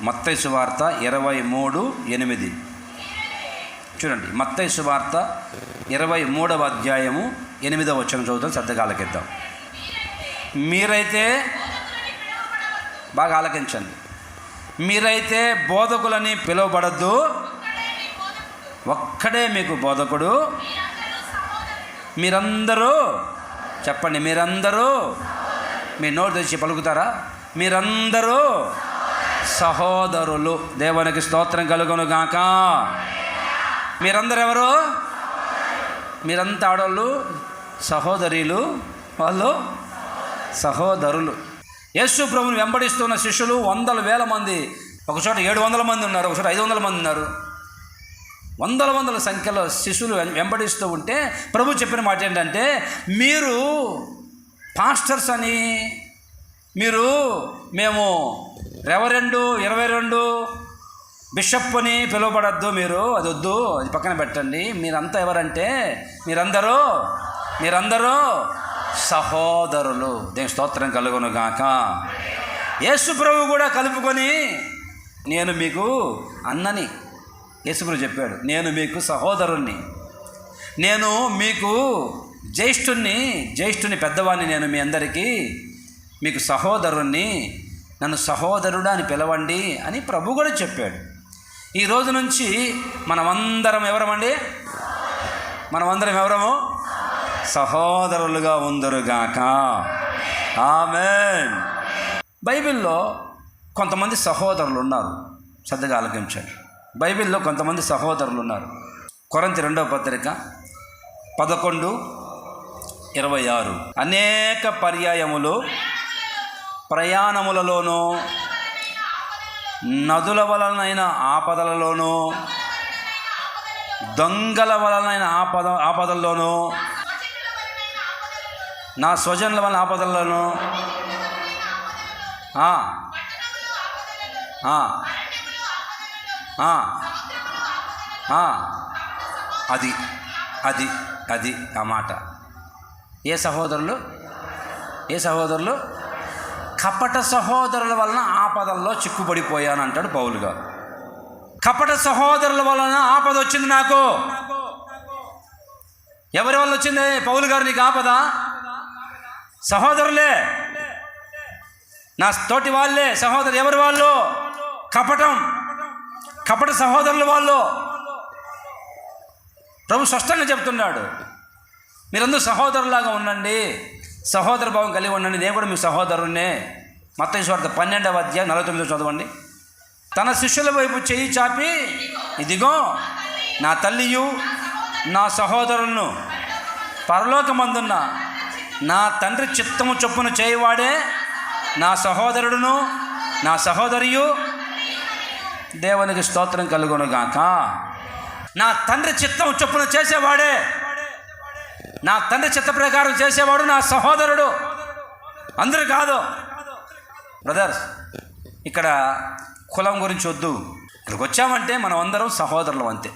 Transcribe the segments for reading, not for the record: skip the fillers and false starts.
మత్తయి సువార్త 23:8. చూడండి, మత్తయి సువార్త 23వ అధ్యాయము 8వ వచనం చదువుతాం, శ్రద్ధగా ఆలకిద్దాం. మీరైతే, బాగా ఆలకించండి, మీరైతే బోధకులని పిలువబడద్దు, ఒక్కడే మీకు బోధకుడు. మీరందరూ చెప్పండి, మీరందరూ, మీ నోరు తెచ్చి పలుకుతారా? మీరందరూ సహోదరులు. దేవునికి స్తోత్రం కలుగును గాక. మీరందరూ ఎవరు? మీరంతా ఆడవాళ్ళు సహోదరీలు, వాళ్ళు సహోదరులు. యేసు ప్రభువుని వెంబడిస్తున్న శిష్యులు 100,000 మంది, ఒక చోట 700 మంది ఉన్నారు, ఒక చోట 500 మంది ఉన్నారు. వందల సంఖ్యలో శిష్యులు వెంబడిస్తూ ఉంటే ప్రభు చెప్పిన మాట ఏంటంటే, మీరు పాస్టర్స్ అని, మేము రెవరెండు 22 బిషప్ అని పిలువబడద్దు, మీరు అది వద్దు, అది పక్కన పెట్టండి. మీరంతా ఎవరంటే మీరందరూ సహోదరులు. దేవుని స్తోత్రం కలుగును గాక. యేసు ప్రభు కూడా కలుపుకొని, నేను మీకు అన్నని, యేసు ప్రభు చెప్పాడు, నేను మీకు సహోదరుణ్ణి, నేను మీకు జ్యేష్ఠుని పెద్దవాడిని, నేను మీ అందరికీ మీకు సహోదరుణ్ణి, నన్ను సహోదరుడా అని పిలవండి అని ప్రభు కూడా చెప్పాడు. ఈ రోజు నుంచి మనమందరం ఎవరమండి? మనమందరం ఎవరము? సహోదరులుగా ఉందరుగాక. ఆమేన్. బైబిల్లో కొంతమంది సహోదరులు ఉన్నారు, శ్రద్ధగా ఆలకించండి. బైబిల్లో కొంతమంది సహోదరులు ఉన్నారు. కొరింథీ 2వ పత్రిక 11:26. అనేక పర్యాయములు ప్రయాణములలోనూ, నదుల వలనైన ఆపదలలోనూ, దొంగల వలనైన ఆపదల్లోనూ, నా స్వజనుల వలన ఆపదల్లోనూ, అది ఆ మాట. ఏ సహోదరులు? కపట సహోదరుల వలన ఆపదల్లో చిక్కుబడిపోయాను అంటాడు పౌలు గారు. కపట సహోదరుల వలన ఆపద వచ్చింది నాకు. ఎవరి వల్ల వచ్చింది పౌలు గారు నీకు ఆపద? సహోదరులే, నా తోటి వాళ్ళే సహోదరు. ఎవరి వాళ్ళు? కపట సహోదరుల వాళ్ళు. ప్రభు స్పష్టంగా చెప్తున్నాడు, మీరందరూ సహోదరులాగా ఉండండి, సహోదర భావం కలిగి ఉండండి, నేను కూడా మీ సహోదరుణ్ణే. మత్తయి సువార్త 12వ అధ్యాయం 49 చదవండి. తన శిష్యుల వైపు చేయి చాపి, ఇదిగో నా తల్లియు నా సహోదరులను, పరలోకమందున్న నా తండ్రి చిత్తము చొప్పున చేయవాడే నా సహోదరుడును నా సహోదరియు. దేవునికి స్తోత్రం కలుగును గాక. నా తండ్రి చిత్తము చొప్పున చేసేవాడే, నా తండ్రి చిత్త ప్రకారం చేసేవాడు నా సహోదరుడు. అందరూ కాదు బ్రదర్స్. ఇక్కడ కులం గురించి వద్దు. ఇక్కడికి వచ్చామంటే మనం అందరం సహోదరులు అంతే.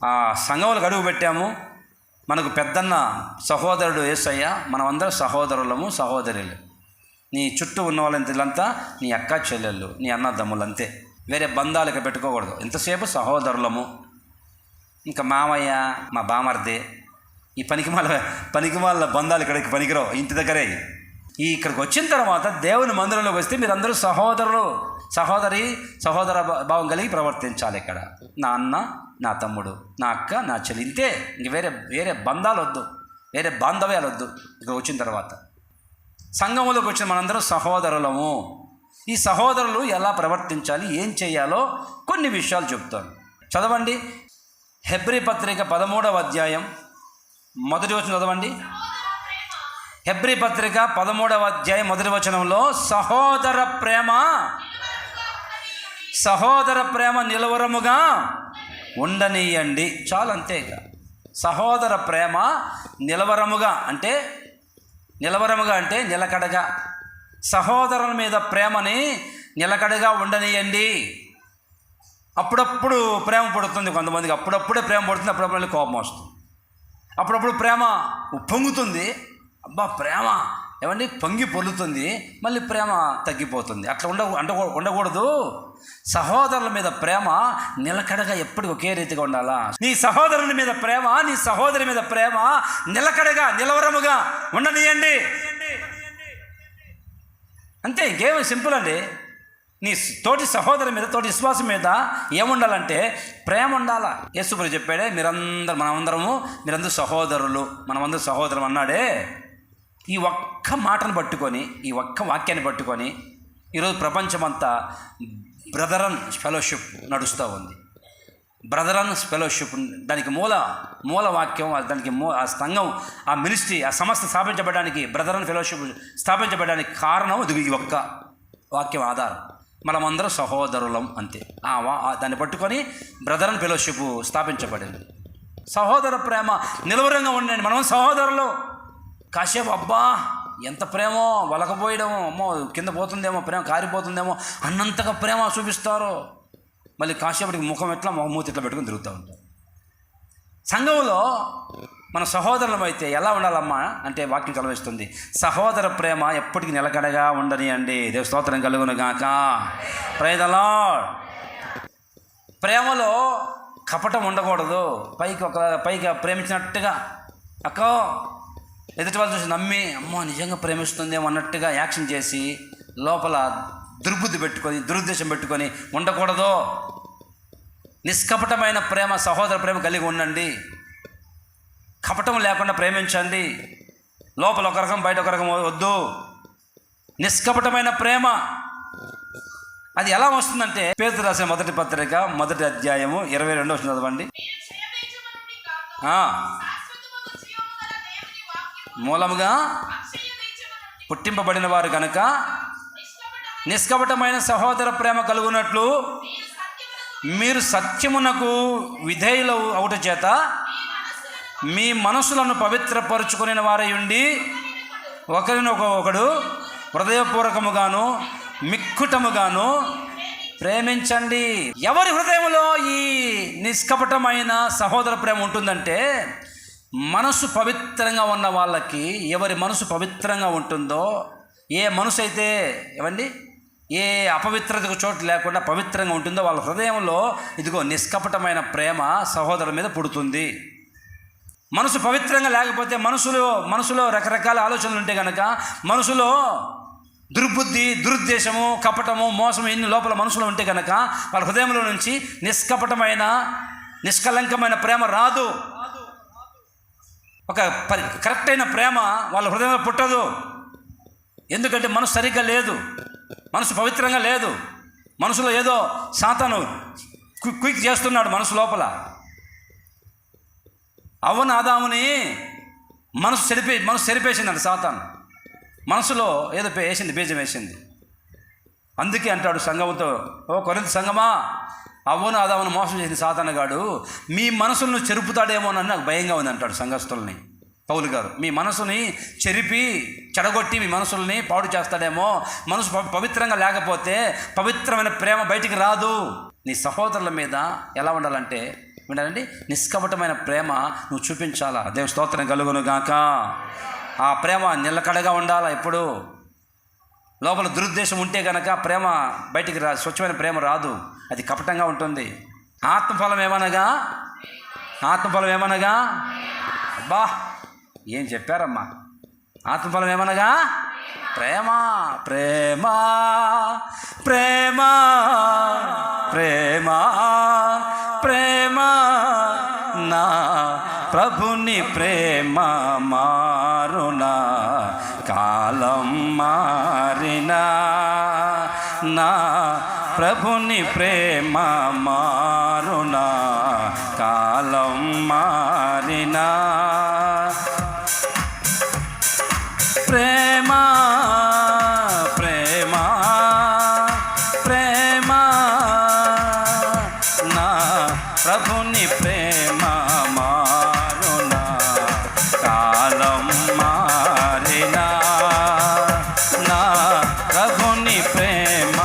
ఆ సంఘంలో అడుగు పెట్టాము, మనకు పెద్దన్న సహోదరుడు యేసయ్య, మనం అందరం సహోదరులము, సహోదరులు. నీ చుట్టూ ఉన్న వాళ్ళంతా నీ అక్క చెల్లెళ్ళు, నీ అన్నదమ్ములు అంతే. వేరే బంధాలు ఇక పెట్టుకోకూడదు. ఎంతసేపు సహోదరులము. ఇంకా మామయ్య, మా బామర్దే, ఈ పనికిమాల బంధాలు ఇక్కడికి పనికిరావు, ఇంటి దగ్గరే. ఇక్కడికి వచ్చిన తర్వాత దేవుని మందిరంలోకి వస్తే మీరందరూ సహోదర భావం కలిగి ప్రవర్తించాలి. ఇక్కడ నా అన్న, నా తమ్ముడు, నా అక్క, నా చెల్లి, ఇంతే. ఇంక వేరే బంధాలు వద్దు, వేరే బాంధవ్యాలు వద్దు. ఇక్కడ వచ్చిన తర్వాత సంఘంలోకి వచ్చిన మనందరం సహోదరులము. ఈ సహోదరులు ఎలా ప్రవర్తించాలి, ఏం చేయాలో కొన్ని విషయాలు చెప్తాను. చదవండి. హెబ్రీ పత్రిక 13వ అధ్యాయం 1వ వచనం చదవండి. హెబ్రీ పత్రిక 13వ అధ్యాయం 1వ వచనంలో సహోదర ప్రేమ నిలవరముగా ఉండనీయండి. చాలు, అంతే. ఇక సహోదర ప్రేమ నిలవరముగా అంటే నిలకడగా, సహోదరుల మీద ప్రేమని నిలకడగా ఉండనీయండి. అప్పుడప్పుడు ప్రేమ పడుతుంది కొంతమందికి, అప్పుడప్పుడే ప్రేమ పడుతుంది, అప్పుడప్పుడు కోపం వస్తుంది, అప్పుడప్పుడు ప్రేమ ఉప్పొంగుతుంది. అబ్బా ప్రేమ ఏమండి పొంగి పొర్లుతుంది, మళ్ళీ ప్రేమ తగ్గిపోతుంది. అట్లా ఉండకూడదు. సహోదరుల మీద ప్రేమ నిలకడగా ఎప్పటికీ ఒకే రీతిగా ఉండాలా. నీ సహోదరుని మీద ప్రేమ, నీ సహోదరి మీద ప్రేమ నిలకడగా నిలవరముగా ఉండనియండి. అంతే, ఇంకేమీ సింపుల్ అండి. నీ తోటి సహోదరు మీద, తోటి విశ్వాసం మీద ఏముండాలంటే ప్రేమ ఉండాలా. యేసుప్రభువు చెప్పాడే, మీరందరూ సహోదరులు, మనమందరూ సహోదరం అన్నాడే. ఈ ఒక్క మాటను పట్టుకొని, ఈ ఒక్క వాక్యాన్ని పట్టుకొని ఈరోజు ప్రపంచమంతా బ్రదరన్ ఫెలోషిప్ నడుస్తూ ఉంది. బ్రదరన్ ఫెలోషిప్, దానికి మూల వాక్యం, దానికి ఆ సంఘం, ఆ మినిస్ట్రీ, ఆ సంస్థ స్థాపించబడడానికి, బ్రదరన్ ఫెలోషిప్ స్థాపించబడడానికి కారణం ఇది. ఈ ఒక్క వాక్యం ఆధారం. మనమందరం సహోదరులం, అంతే. దాన్ని పట్టుకొని బ్రదరన్ ఫెలోషిప్ స్థాపించబడింది. సహోదర ప్రేమ నిలవరంగా ఉండండి. మనం సహోదరులు. కాసేపు అబ్బా ఎంత ప్రేమో, వలకపోయడమో, అమ్మో కింద పోతుందేమో, ప్రేమ కారిపోతుందేమో అన్నంతగా ప్రేమ చూపిస్తారు. మళ్ళీ కాసేపటికి ముఖం మూతి ఇట్లా పెట్టుకుని తిరుగుతూ ఉంటారు. సంఘంలో మన సహోదరులం అయితే ఎలా ఉండాలమ్మా అంటే వాక్యం కలవిస్తుంది. సహోదర ప్రేమ ఎప్పటికీ నిలకడగా ఉండని అండి. దేవుని స్తోత్రం కలుగును గాక. Praise the Lord. ప్రేమలో కపటం ఉండకూడదు. పైకి ప్రేమించినట్టుగా అక్కో ఎదుటి వాళ్ళు చూసి నమ్మి అమ్మో నిజంగా ప్రేమిస్తుందేమో అన్నట్టుగా యాక్షన్ చేసి లోపల దురుద్దేశం పెట్టుకొని ఉండకూడదు. నిష్కపటమైన ప్రేమ, సహోదర ప్రేమ కలిగి ఉండండి. కపటం లేకుండా ప్రేమించండి. లోపల ఒక రకం, బయట ఒక రకం వద్దు. నిష్కపటమైన ప్రేమ అది ఎలా వస్తుందంటే, పేతురు రాసిన మొదటి పత్రిక 1వ అధ్యాయము 22వ వచనం చదవండి. మూలముగా పుట్టింపబడిన వారు కనుక నిష్కపటమైన సహోదర ప్రేమ కలుగునట్లు మీరు సత్యమునకు విధేయులు అవుట చేత మీ మనసులను పవిత్రపరుచుకునే వారై ఉండి ఒకరినొకడు హృదయపూర్వకముగాను మిక్కుటముగాను ప్రేమించండి. ఎవరి హృదయంలో ఈ నిష్కపటమైన సహోదర ప్రేమ ఉంటుందంటే, మనసు పవిత్రంగా ఉన్న వాళ్ళకి, ఎవరి మనసు పవిత్రంగా ఉంటుందో, ఏ మనసు అయితే ఏ అపవిత్రతకు చోటు లేకుండా పవిత్రంగా ఉంటుందో వాళ్ళ హృదయంలో ఇదిగో నిష్కపటమైన ప్రేమ సహోదరుల మీద పుడుతుంది. మనసు పవిత్రంగా లేకపోతే, మనసులో రకరకాల ఆలోచనలు ఉంటే కనుక, మనసులో దుర్బుద్ధి, దురుద్దేశము, కపటము, మోసము ఇన్ని లోపల మనసులో ఉంటే కనుక వాళ్ళ హృదయంలో నుంచి నిష్కపటమైన నిష్కలంకమైన ప్రేమ రాదు. ఒక కరెక్ట్ అయిన ప్రేమ వాళ్ళ హృదయంలో పుట్టదు. ఎందుకంటే మనసు సరిగ్గా లేదు, మనసు పవిత్రంగా లేదు. మనసులో ఏదో సాతాను క్విక్ చేస్తున్నాడు మనసు లోపల. అవ్వను ఆదాముని మనసు చెరిపేసిందండి సాతాను. మనసులో ఏదో బీజం వేసింది. అందుకే అంటాడు సంఘముతో, ఓ కొరింథీ సంఘమా, అవ్వను ఆదామును మోసం చేసిన సాతానుగాడు మీ మనసులను చెరుపుతాడేమోనని నాకు భయంగా ఉంది అంటాడు సంఘస్థుల్ని పౌలు గారు. మీ మనసుని చెడగొట్టి మీ మనసుల్ని పాడు చేస్తాడేమో. మనసు పవిత్రంగా లేకపోతే పవిత్రమైన ప్రేమ బయటికి రాదు. నీ సహోదరుల మీద ఎలా ఉండాలంటే వినాలండి, నిష్కపటమైన ప్రేమ నువ్వు చూపించాలా. దేవుని స్తోత్రం కలుగును గాక. ఆ ప్రేమ నిలకడగా ఉండాలా. ఎప్పుడు లోపల దురుద్దేశం ఉంటే కనుక ప్రేమ బయటికి స్వచ్ఛమైన ప్రేమ రాదు, అది కపటంగా ఉంటుంది. ఆత్మఫలం ఏమనగా అబ్బా ఏం చెప్పారమ్మా. ఆత్మఫలం ఏమనగా ప్రేమ. ప్రేమ ప్రేమ ప్రేమ ప్రేమ నా ప్రభుని ప్రేమ మారునా, కాలం మారినా నా ప్రభుని ప్రేమ మారునా, కాలం మారినా. ప్రేమ ప్రేమ ప్రేమ నా ప్రభుని ప్రేమ మారునా, కాలం మారినా నా ప్రభుని ప్రేమ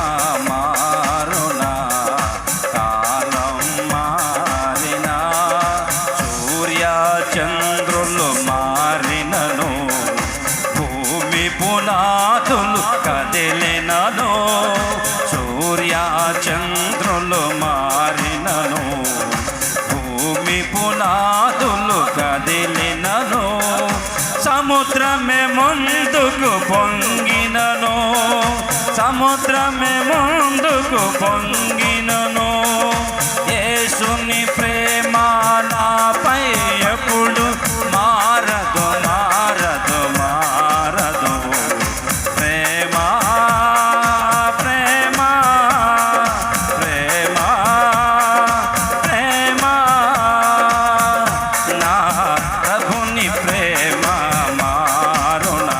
మారునా, కాలం మారినా. సూర్య చంద్రులు మారినను, భూమి చంద్రులు మారినను, భూమి పునాదులు కదిలినను, సముద్రమే ముందుకు పొంగినను, సముద్రమే ముందుకు పొంగినను, యేసుని ప్రేమ నాపై ఎప్పుడు మారదు మారదు మారదు. ప్రేమ ప్రేమ ప్రేమ ప్రేమ నా ప్రభుని ప్రేమ మారునా,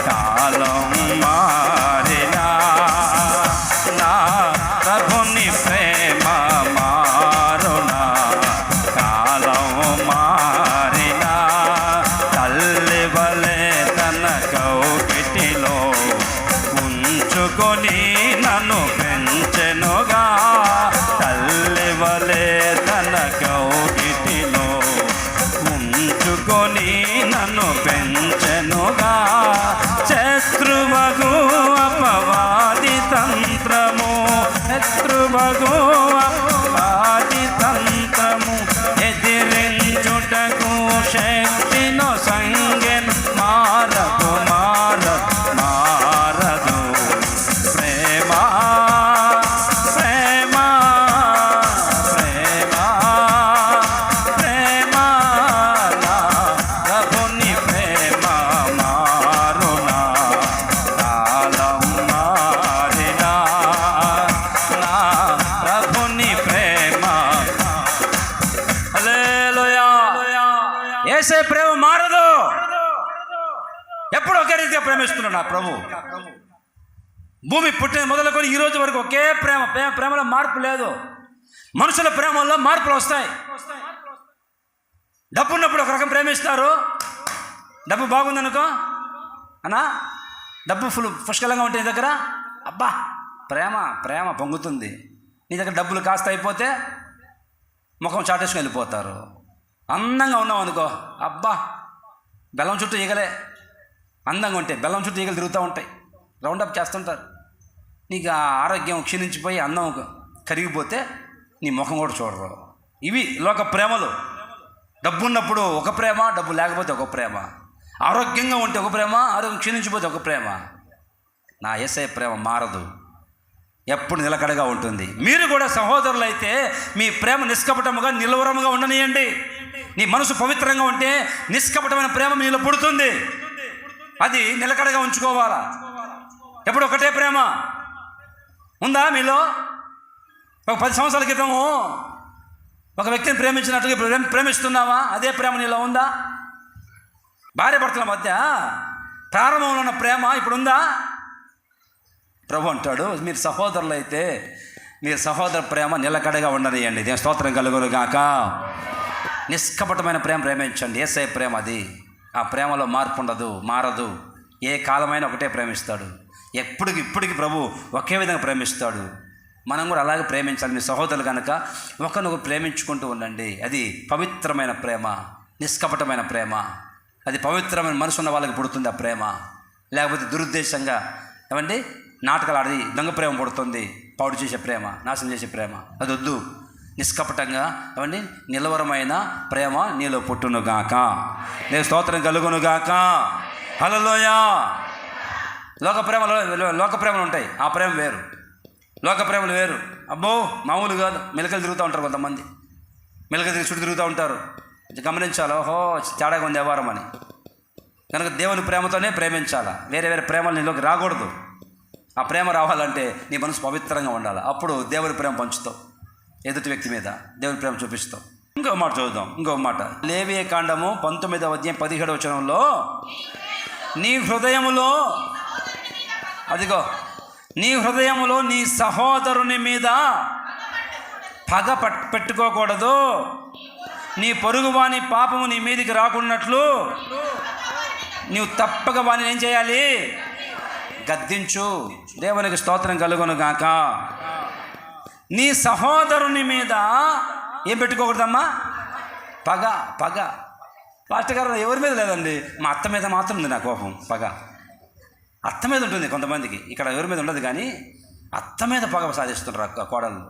కాలం మారినా, నా ప్రభుని ప్రేమ మారునా, కాలం మారినా. తల్లి వలె తన కౌగిటిలో ఉంచుకొని నన్ను పెంచెనుగా, తల్లి వలె తన కౌగిటిలో ఉంచుకొని నన్ను పెంచెనుగా. శత్రువగు అపవాది తంత్రము, శత్రువగు అపవాది తంత్రము, ఎదిరించుటకు శక్తిను సంగెన్ మారదు మారదు మారదు. ప్రేమ ప్రేమ ప్రేమ ప్రేమ నా ప్రభుని ప్రేమ మారునా, కాలం మారినా, నా ప్రభుని ప్రేమ. హల్లెలూయా. యేసే ప్రేమ మారదు, ఎప్పుడు ఒకే రీతిగా ప్రేమిస్తున్నాడు నా ప్రభు. భూమి పుట్టిన మొదలుకొని ఈ రోజు వరకు ఒకే ప్రేమ. ప్రేమలో మార్పు లేదు. మనుషుల ప్రేమల్లో మార్పులు వస్తాయి. డబ్బు ఉన్నప్పుడు ఒక రకం ప్రేమిస్తారు, డబ్బు బాగుందనుకో అన్నా, డబ్బు పుష్కలంగా ఉంటే నీ దగ్గర అబ్బా ప్రేమ ప్రేమ పొంగుతుంది. నీ దగ్గర డబ్బులు కాస్త అయిపోతే ముఖం చాటేసుకుని వెళ్ళిపోతారు. అందంగా ఉన్నావు అనుకో, అబ్బా బెల్లం చుట్టూ ఈగలే. అందంగా ఉంటే బెల్లం చుట్టూ ఈగలు తిరుగుతూ ఉంటాయి, రౌండప్ చేస్తుంటారు. నీకు ఆ ఆరోగ్యం క్షీణించిపోయి అందం కరిగిపోతే నీ ముఖం కూడా చూడరు. ఇవి లోక ప్రేమలు. డబ్బు ఉన్నప్పుడు ఒక ప్రేమ, డబ్బు లేకపోతే ఒక ప్రేమ. ఆరోగ్యంగా ఉంటే ఒక ప్రేమ, ఆరోగ్యం క్షీణించిపోతే ఒక ప్రేమ. నా యేసయ్య ప్రేమ మారదు, ఎప్పుడు నిలకడగా ఉంటుంది. మీరు కూడా సహోదరులైతే మీ ప్రేమ నిష్కపటముగా నిలవరముగా ఉండనియండి. నీ మనసు పవిత్రంగా ఉంటే నిష్కపటమైన ప్రేమ మీలో పుడుతుంది. అది నిలకడగా ఉంచుకోవాలా. ఎప్పుడు ఒకటే ప్రేమ ఉందా మీలో? ఒక 10 సంవత్సరాల క్రితము ఒక వ్యక్తిని ప్రేమించినట్టుగా ఇప్పుడు ప్రేమిస్తున్నావా? అదే ప్రేమ నీలో ఉందా? భార్య భర్తల మధ్య ప్రారంభంలో ఉన్న ప్రేమ ఇప్పుడు ఉందా? ప్రభు అంటాడు, మీరు సహోదరులు అయితే మీరు సహోదర ప్రేమ నిలకడగా ఉండనియండి. దేని స్తోత్రం కలుగును గాక. నిష్కపటమైన ప్రేమ ప్రేమించండి. యేసయ్య ప్రేమ అది. ఆ ప్రేమలో మార్పు ఉండదు, మారదు. ఏ కాలమైనా ఒకటే ప్రేమిస్తాడు. ఇప్పటికి ప్రభు ఒకే విధంగా ప్రేమిస్తాడు. మనం కూడా అలాగే ప్రేమించాలి. మీ సహోదరులు కనుక ఒకరినొకరు ప్రేమించుకుంటూ ఉండండి. అది పవిత్రమైన ప్రేమ, నిష్కపటమైన ప్రేమ. అది పవిత్రమైన మనసు ఉన్న వాళ్ళకి పుడుతుంది ఆ ప్రేమ. లేకపోతే దురుద్దేశంగా ఏమండి నాటకాలు ఆడి దొంగ ప్రేమ పుడుతుంది, పాడు చేసే ప్రేమ, నాశనం చేసే ప్రేమ. అది వద్దు. నిష్కపటంగా ఏమండి నిలవరమైన ప్రేమ నీలో పుట్టునుగాక. నేను స్తోత్రం కలుగునుగాక. హల్లెలూయా. లోక ప్రేమలు ఉంటాయి, ఆ ప్రేమ వేరు. లోక ప్రేమలు వేరు. అబ్బో మామూలు కాదు. మెలకలు తిరుగుతూ ఉంటారు కొంతమంది, మెలకలు తిరిగి చుట్టూ తిరుగుతూ ఉంటారు. గమనించాలి, ఓహో తేడాగా ఉంది వ్యవహారం అని. కనుక దేవుని ప్రేమతోనే ప్రేమించాలా. వేరే వేరే ప్రేమలు నీలోకి రాకూడదు. ఆ ప్రేమ రావాలంటే నీ మనసు పవిత్రంగా ఉండాలి. అప్పుడు దేవుని ప్రేమ పంచుతావు, ఎదుటి వ్యక్తి మీద దేవుని ప్రేమ చూపిస్తావు. ఇంకొక మాట చదువుదాం. ఇంకొక మాట లేవియ కాండము 19వ అధ్యాయం 17వ వచనంలో, నీ హృదయములో అదిగో నీ హృదయములో నీ సహోదరుని మీద పగ పెట్టుకోకూడదు, నీ పొరుగు వాని పాపము నీ మీదికి రాకున్నట్లు నీవు తప్పక వాని ఏం చేయాలి? గద్దించు. దేవునికి స్తోత్రం కలుగును గాక. నీ సహోదరుని మీద ఏం పెట్టుకోకూడదమ్మా? పగ. పాస్టర్ గారు ఎవరి మీద లేదండి, మా అత్త మీద మాత్రం ఉంది నా కోపం, పగ. అత్త మీద ఉంటుంది కొంతమందికి, ఇక్కడ ఎవరి మీద ఉండదు. కానీ అత్త మీద పగ సాధిస్తున్నారు కోడళ్ళు.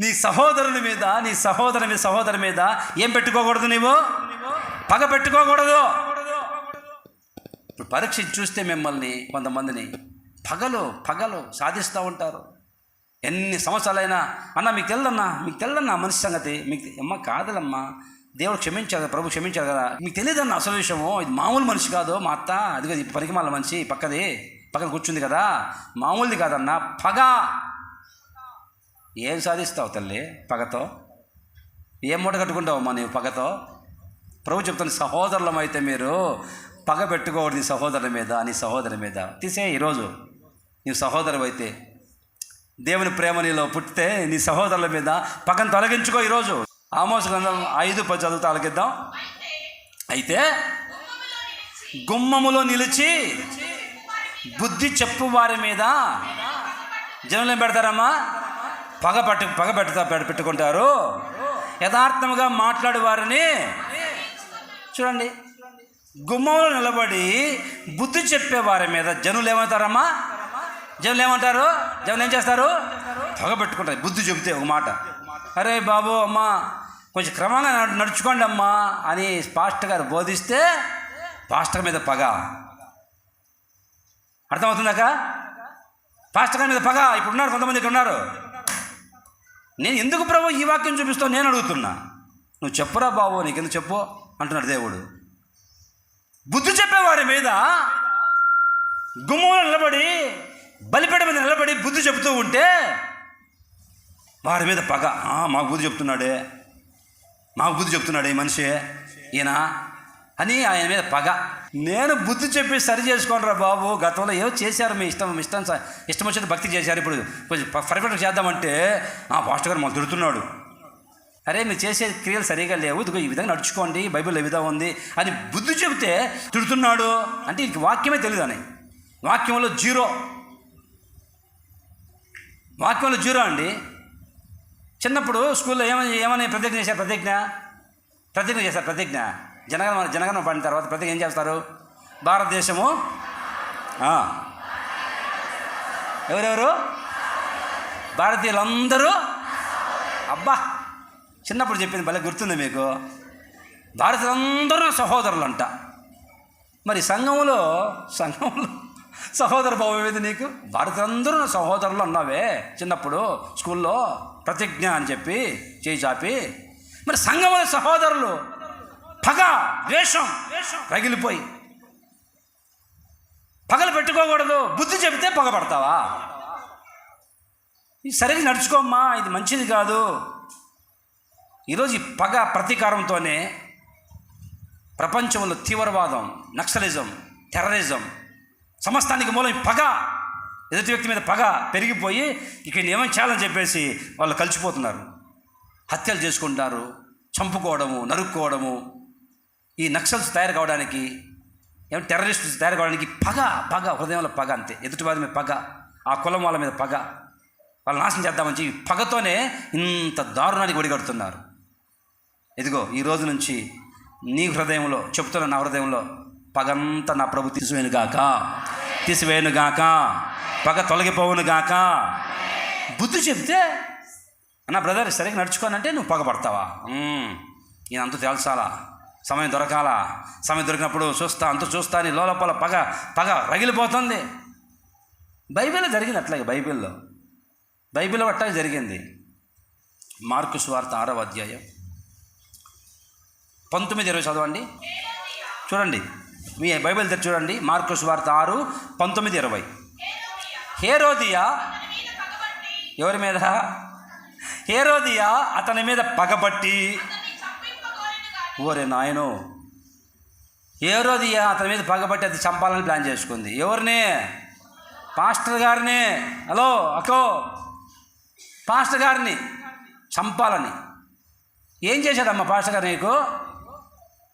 నీ సహోదరుని మీద, నీ సహోదరి మీద ఏం పెట్టుకోకూడదు, నీవు పగ పెట్టుకోకూడదు. ఇప్పుడు పరీక్ష చూస్తే మిమ్మల్ని కొంతమందిని పగలు సాధిస్తూ ఉంటారు. ఎన్ని సంవత్సరాలైనా అన్న మీకు తెలియదన్నా మనిషి సంగతి మీకు అమ్మ కాదులమ్మా, దేవుడు క్షమించారు కదా, ప్రభు క్షమించారు కదా, మీకు తెలియదన్న అసలు విషయము, ఇది మామూలు మనిషి కాదు, మా అత్త అదిగో పనికిమాల మనిషి పక్కన కూర్చుంది కదా, మామూలుది కాదన్నా పగ. ఏం సాధిస్తావు తల్లి పగతో? ఏం మూట కట్టుకుంటావమ్మా నీవు పగతో? ప్రభు చెప్తాను, సహోదరులం అయితే మీరు పగ పెట్టుకోవద్దు నీ సహోదరుల మీద. తీసే ఈరోజు నీవు సహోదరు అయితే, దేవుని ప్రేమ నీలో పుట్టితే నీ సహోదరుల మీద పగను తొలగించుకో. ఈరోజు ఆమోస్ గ్రంథం 5:10 చదువుతా ఆలకిద్దాం. అయితే గుమ్మములో నిలిచి బుద్ధి చెప్పు వారి మీద జనులు ఏం పెడతారమ్మా? పగ పెట్టుకుంటారు. యథార్థముగా మాట్లాడు వారిని చూడండి, గుమ్మంలో నిలబడి బుద్ధి చెప్పే వారి మీద జనులు ఏమవుతారమ్మా? జనులు ఏం చేస్తారు? పగ పెట్టుకుంటారు. బుద్ధి చెబితే ఒక మాట, అరే బాబు అమ్మా కొంచెం క్రమంగా నడుచుకోండి అమ్మా అని పాస్టర్ గారు బోధిస్తే పాస్టర్ మీద పగ. అర్థమవుతుందాక? పాస్టర్ గారి మీద పగ. ఇప్పుడు ఉన్నారు కొంతమంది, ఇక్కడ ఉన్నారు. నేను ఎందుకు ప్రభు ఈ వాక్యం చూపిస్తావు నేను అడుగుతున్నా. నువ్వు చెప్పురా బాబు, నీకెందుకు చెప్పు అంటున్నాడు దేవుడు. బుద్ధి చెప్పేవారి మీద గుమ్మంలో నిలబడి, బలిపీఠ మీద నిలబడి బుద్ధి చెబుతూ ఉంటే వారి మీద పగ. మాకు బుద్ధి చెప్తున్నాడే ఈ మనిషి ఈయన అని ఆయన మీద పగ. నేను బుద్ధి చెప్పి సరి చేసుకోనరా బాబు, గతంలో ఏదో చేశారు, మీ ఇష్టం వచ్చిన భక్తి చేశారు, ఇప్పుడు కొంచెం పర్ఫెక్ట్గా చేద్దామంటే పాస్టర్ గారు మాకు తిడుతున్నాడు. అరే మీరు చేసే క్రియలు సరిగా లేవు, ఈ విధంగా నడుచుకోండి, బైబిల్లో ఏ విధంగా ఉంది అని బుద్ధి చెబితే తిడుతున్నాడు. అంటే ఇంక వాక్యమే తెలియదు అని. వాక్యంలో జీరో అండి. చిన్నప్పుడు స్కూల్లో ఏమని ప్రతిజ్ఞ చేశారు? జనగణమన పడిన తర్వాత ప్రతిజ్ఞ ఏం చేస్తారు? భారతదేశము ఎవరెవరు? భారతీయులందరూ. అబ్బా, చిన్నప్పుడు చెప్పింది భలే గుర్తుంది మీకు. భారతీయులందరూ సహోదరులు అంట. మరి సంఘంలో సహోదర భావం ఏది నీకు? భారతీయులందరూ సహోదరులు అన్నావే చిన్నప్పుడు స్కూల్లో ప్రతిజ్ఞ అని చెప్పి చేయి చాపి. మరి సంఘంలో సహోదరులు పగ, ద్వేషం రగిలిపోయి పగలు పెట్టుకోకూడదు. బుద్ధి చెబితే పగపడతావా? సరిగ్గా నడుచుకోమ్మా, ఇది మంచిది కాదు. ఈరోజు ఈ పగ ప్రతీకారంతోనే ప్రపంచంలో తీవ్రవాదం, నక్సలిజం, టెర్రరిజం సమస్తానికి మూలం పగ. ఎదుటి వ్యక్తి మీద పగ పెరిగిపోయి ఇక్కడ ఏమైనా చేయాలని చెప్పేసి వాళ్ళు కలిసిపోతున్నారు, హత్యలు చేసుకుంటారు, చంపుకోవడము, నరుక్కోవడము. ఈ నక్సల్స్ తయారు కావడానికి, టెర్రరిస్టులు తయారు కావడానికి పగ హృదయంలో పగ. అంతే, ఎదుటివారి మీద పగ, ఆ కులం వాళ్ళ మీద పగ, వాళ్ళు నాశనం చేద్దామని చెప్పి పగతోనే ఇంత దారుణానికి ఒడిగడుతున్నారు. ఇదిగో ఈ రోజు నుంచి నీ హృదయంలో చెప్తున్నా, నా హృదయంలో పగంతా నా ప్రభు తీసివేయును గాక, పగ తొలగిపోవును గాక. బుద్ధి చెప్తే నా బ్రదర్ సరిగ్గా నడుచుకోనంటే నువ్వు పగపడతావా? నేను అంత తెలుసాలా, సమయం దొరకాలా, సమయం దొరికినప్పుడు చూస్తా అని లోపల పగ రగిలిపోతుంది. బైబిల్లో జరిగింది అట్లాగే. బైబిల్లో అట్లాగే జరిగింది. మార్కు సువార్త 6వ అధ్యాయం 19-20 చదవండి. చూడండి, మీ బైబిల్ తెరిచి చూడండి. మార్కు సువార్త 6:19-20. హేరోదియా ఎవరి మీద? హేరోదియా అతని మీద పగబట్టి, ఓరే నాయనో, హేరోదియా అతని మీద పగబట్టి అది చంపాలని ప్లాన్ చేసుకుంది. ఎవరిని? పాస్టర్ గారిని. హలో అక్కో, పాస్టర్ గారిని చంపాలని. ఏం చేశాడమ్మా పాస్టర్ గారు? నీకు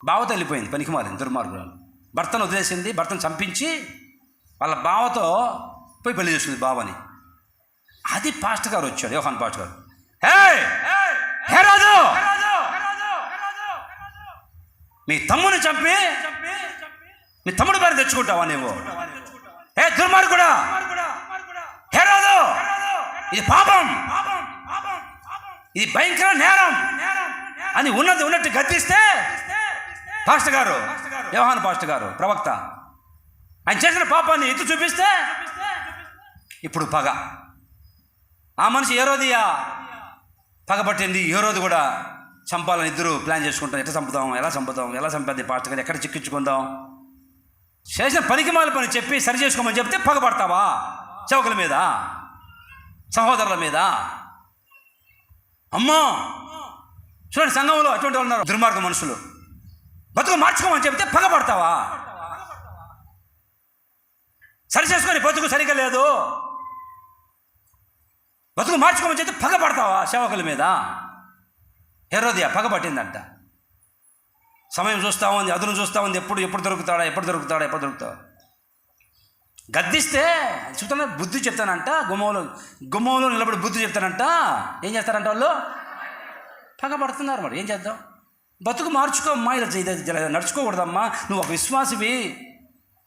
బావతో వెళ్ళిపోయింది, పనికిమాలింది, దుర్మార్గురాలు. భర్తను వదిలేసింది, భర్తను చంపించి వాళ్ళ బావతో పోయి పెళ్లి చేసుకుంది బావని. అది పాస్టర్ గారు వచ్చాడు, యోహాన్ పాస్టర్ గారు. హేరోదు, మీ తమ్ముని చంపి మీ తమ్ముడు పేరు తెచ్చుకుంటావా నువ్వు? దుర్మార్గుడా, హేరోదు ఇది పాపం, ఇది భయంకర నేరం అని ఉన్నట్టు గద్దిస్తే పాస్టర్ గారు, యోహాను పాస్టర్ గారు ప్రవక్త, ఆయన చేసిన పాపాన్ని ఎత్తి చూపిస్తే ఇప్పుడు పగ. ఆ మనిషి హేరోదియా పగబట్టింది. హేరోదు కూడా చంపాలని ఇద్దరు ప్లాన్ చేసుకుంటాం. ఎలా చంపేది పాస్టర్ గారు, ఎక్కడ చిక్కించుకుందాం, చేసిన పనికిమాల పని చెప్పి సరి చేసుకోమని చెప్తే పగబడతావా? సేవకుల మీద, సహోదరుల మీద. అమ్మో చూడండి, సంఘంలో అటువంటి వాళ్ళు ఉన్నారు, దుర్మార్గ మనుషులు. బతుకు మార్చుకోమని చెప్తే పగబడతావా? సరి చేసుకొని బతుకు సరిగా లేదు, బతుకు మార్చుకోమని చెప్తే పగబడతావా సేవకుల మీద? హేరోదియా పగబట్టిందంట. సమయం చూస్తూ ఉంది, అదును చూస్తూ ఉంది, ఎప్పుడు దొరుకుతాడా. గద్దిస్తే చూస్తున్నా, బుద్ధి చెప్తానంట. గుమ్మంలో నిలబడి బుద్ధి చెప్తానంట. ఏం చేస్తారంట వాళ్ళు? పగబడుతున్నారు. మరి ఏం చేద్దాం? బతుకు మార్చుకోమ్మా, ఇలా నడుచుకోకూడదమ్మా. నువ్వు ఒక విశ్వాసివి,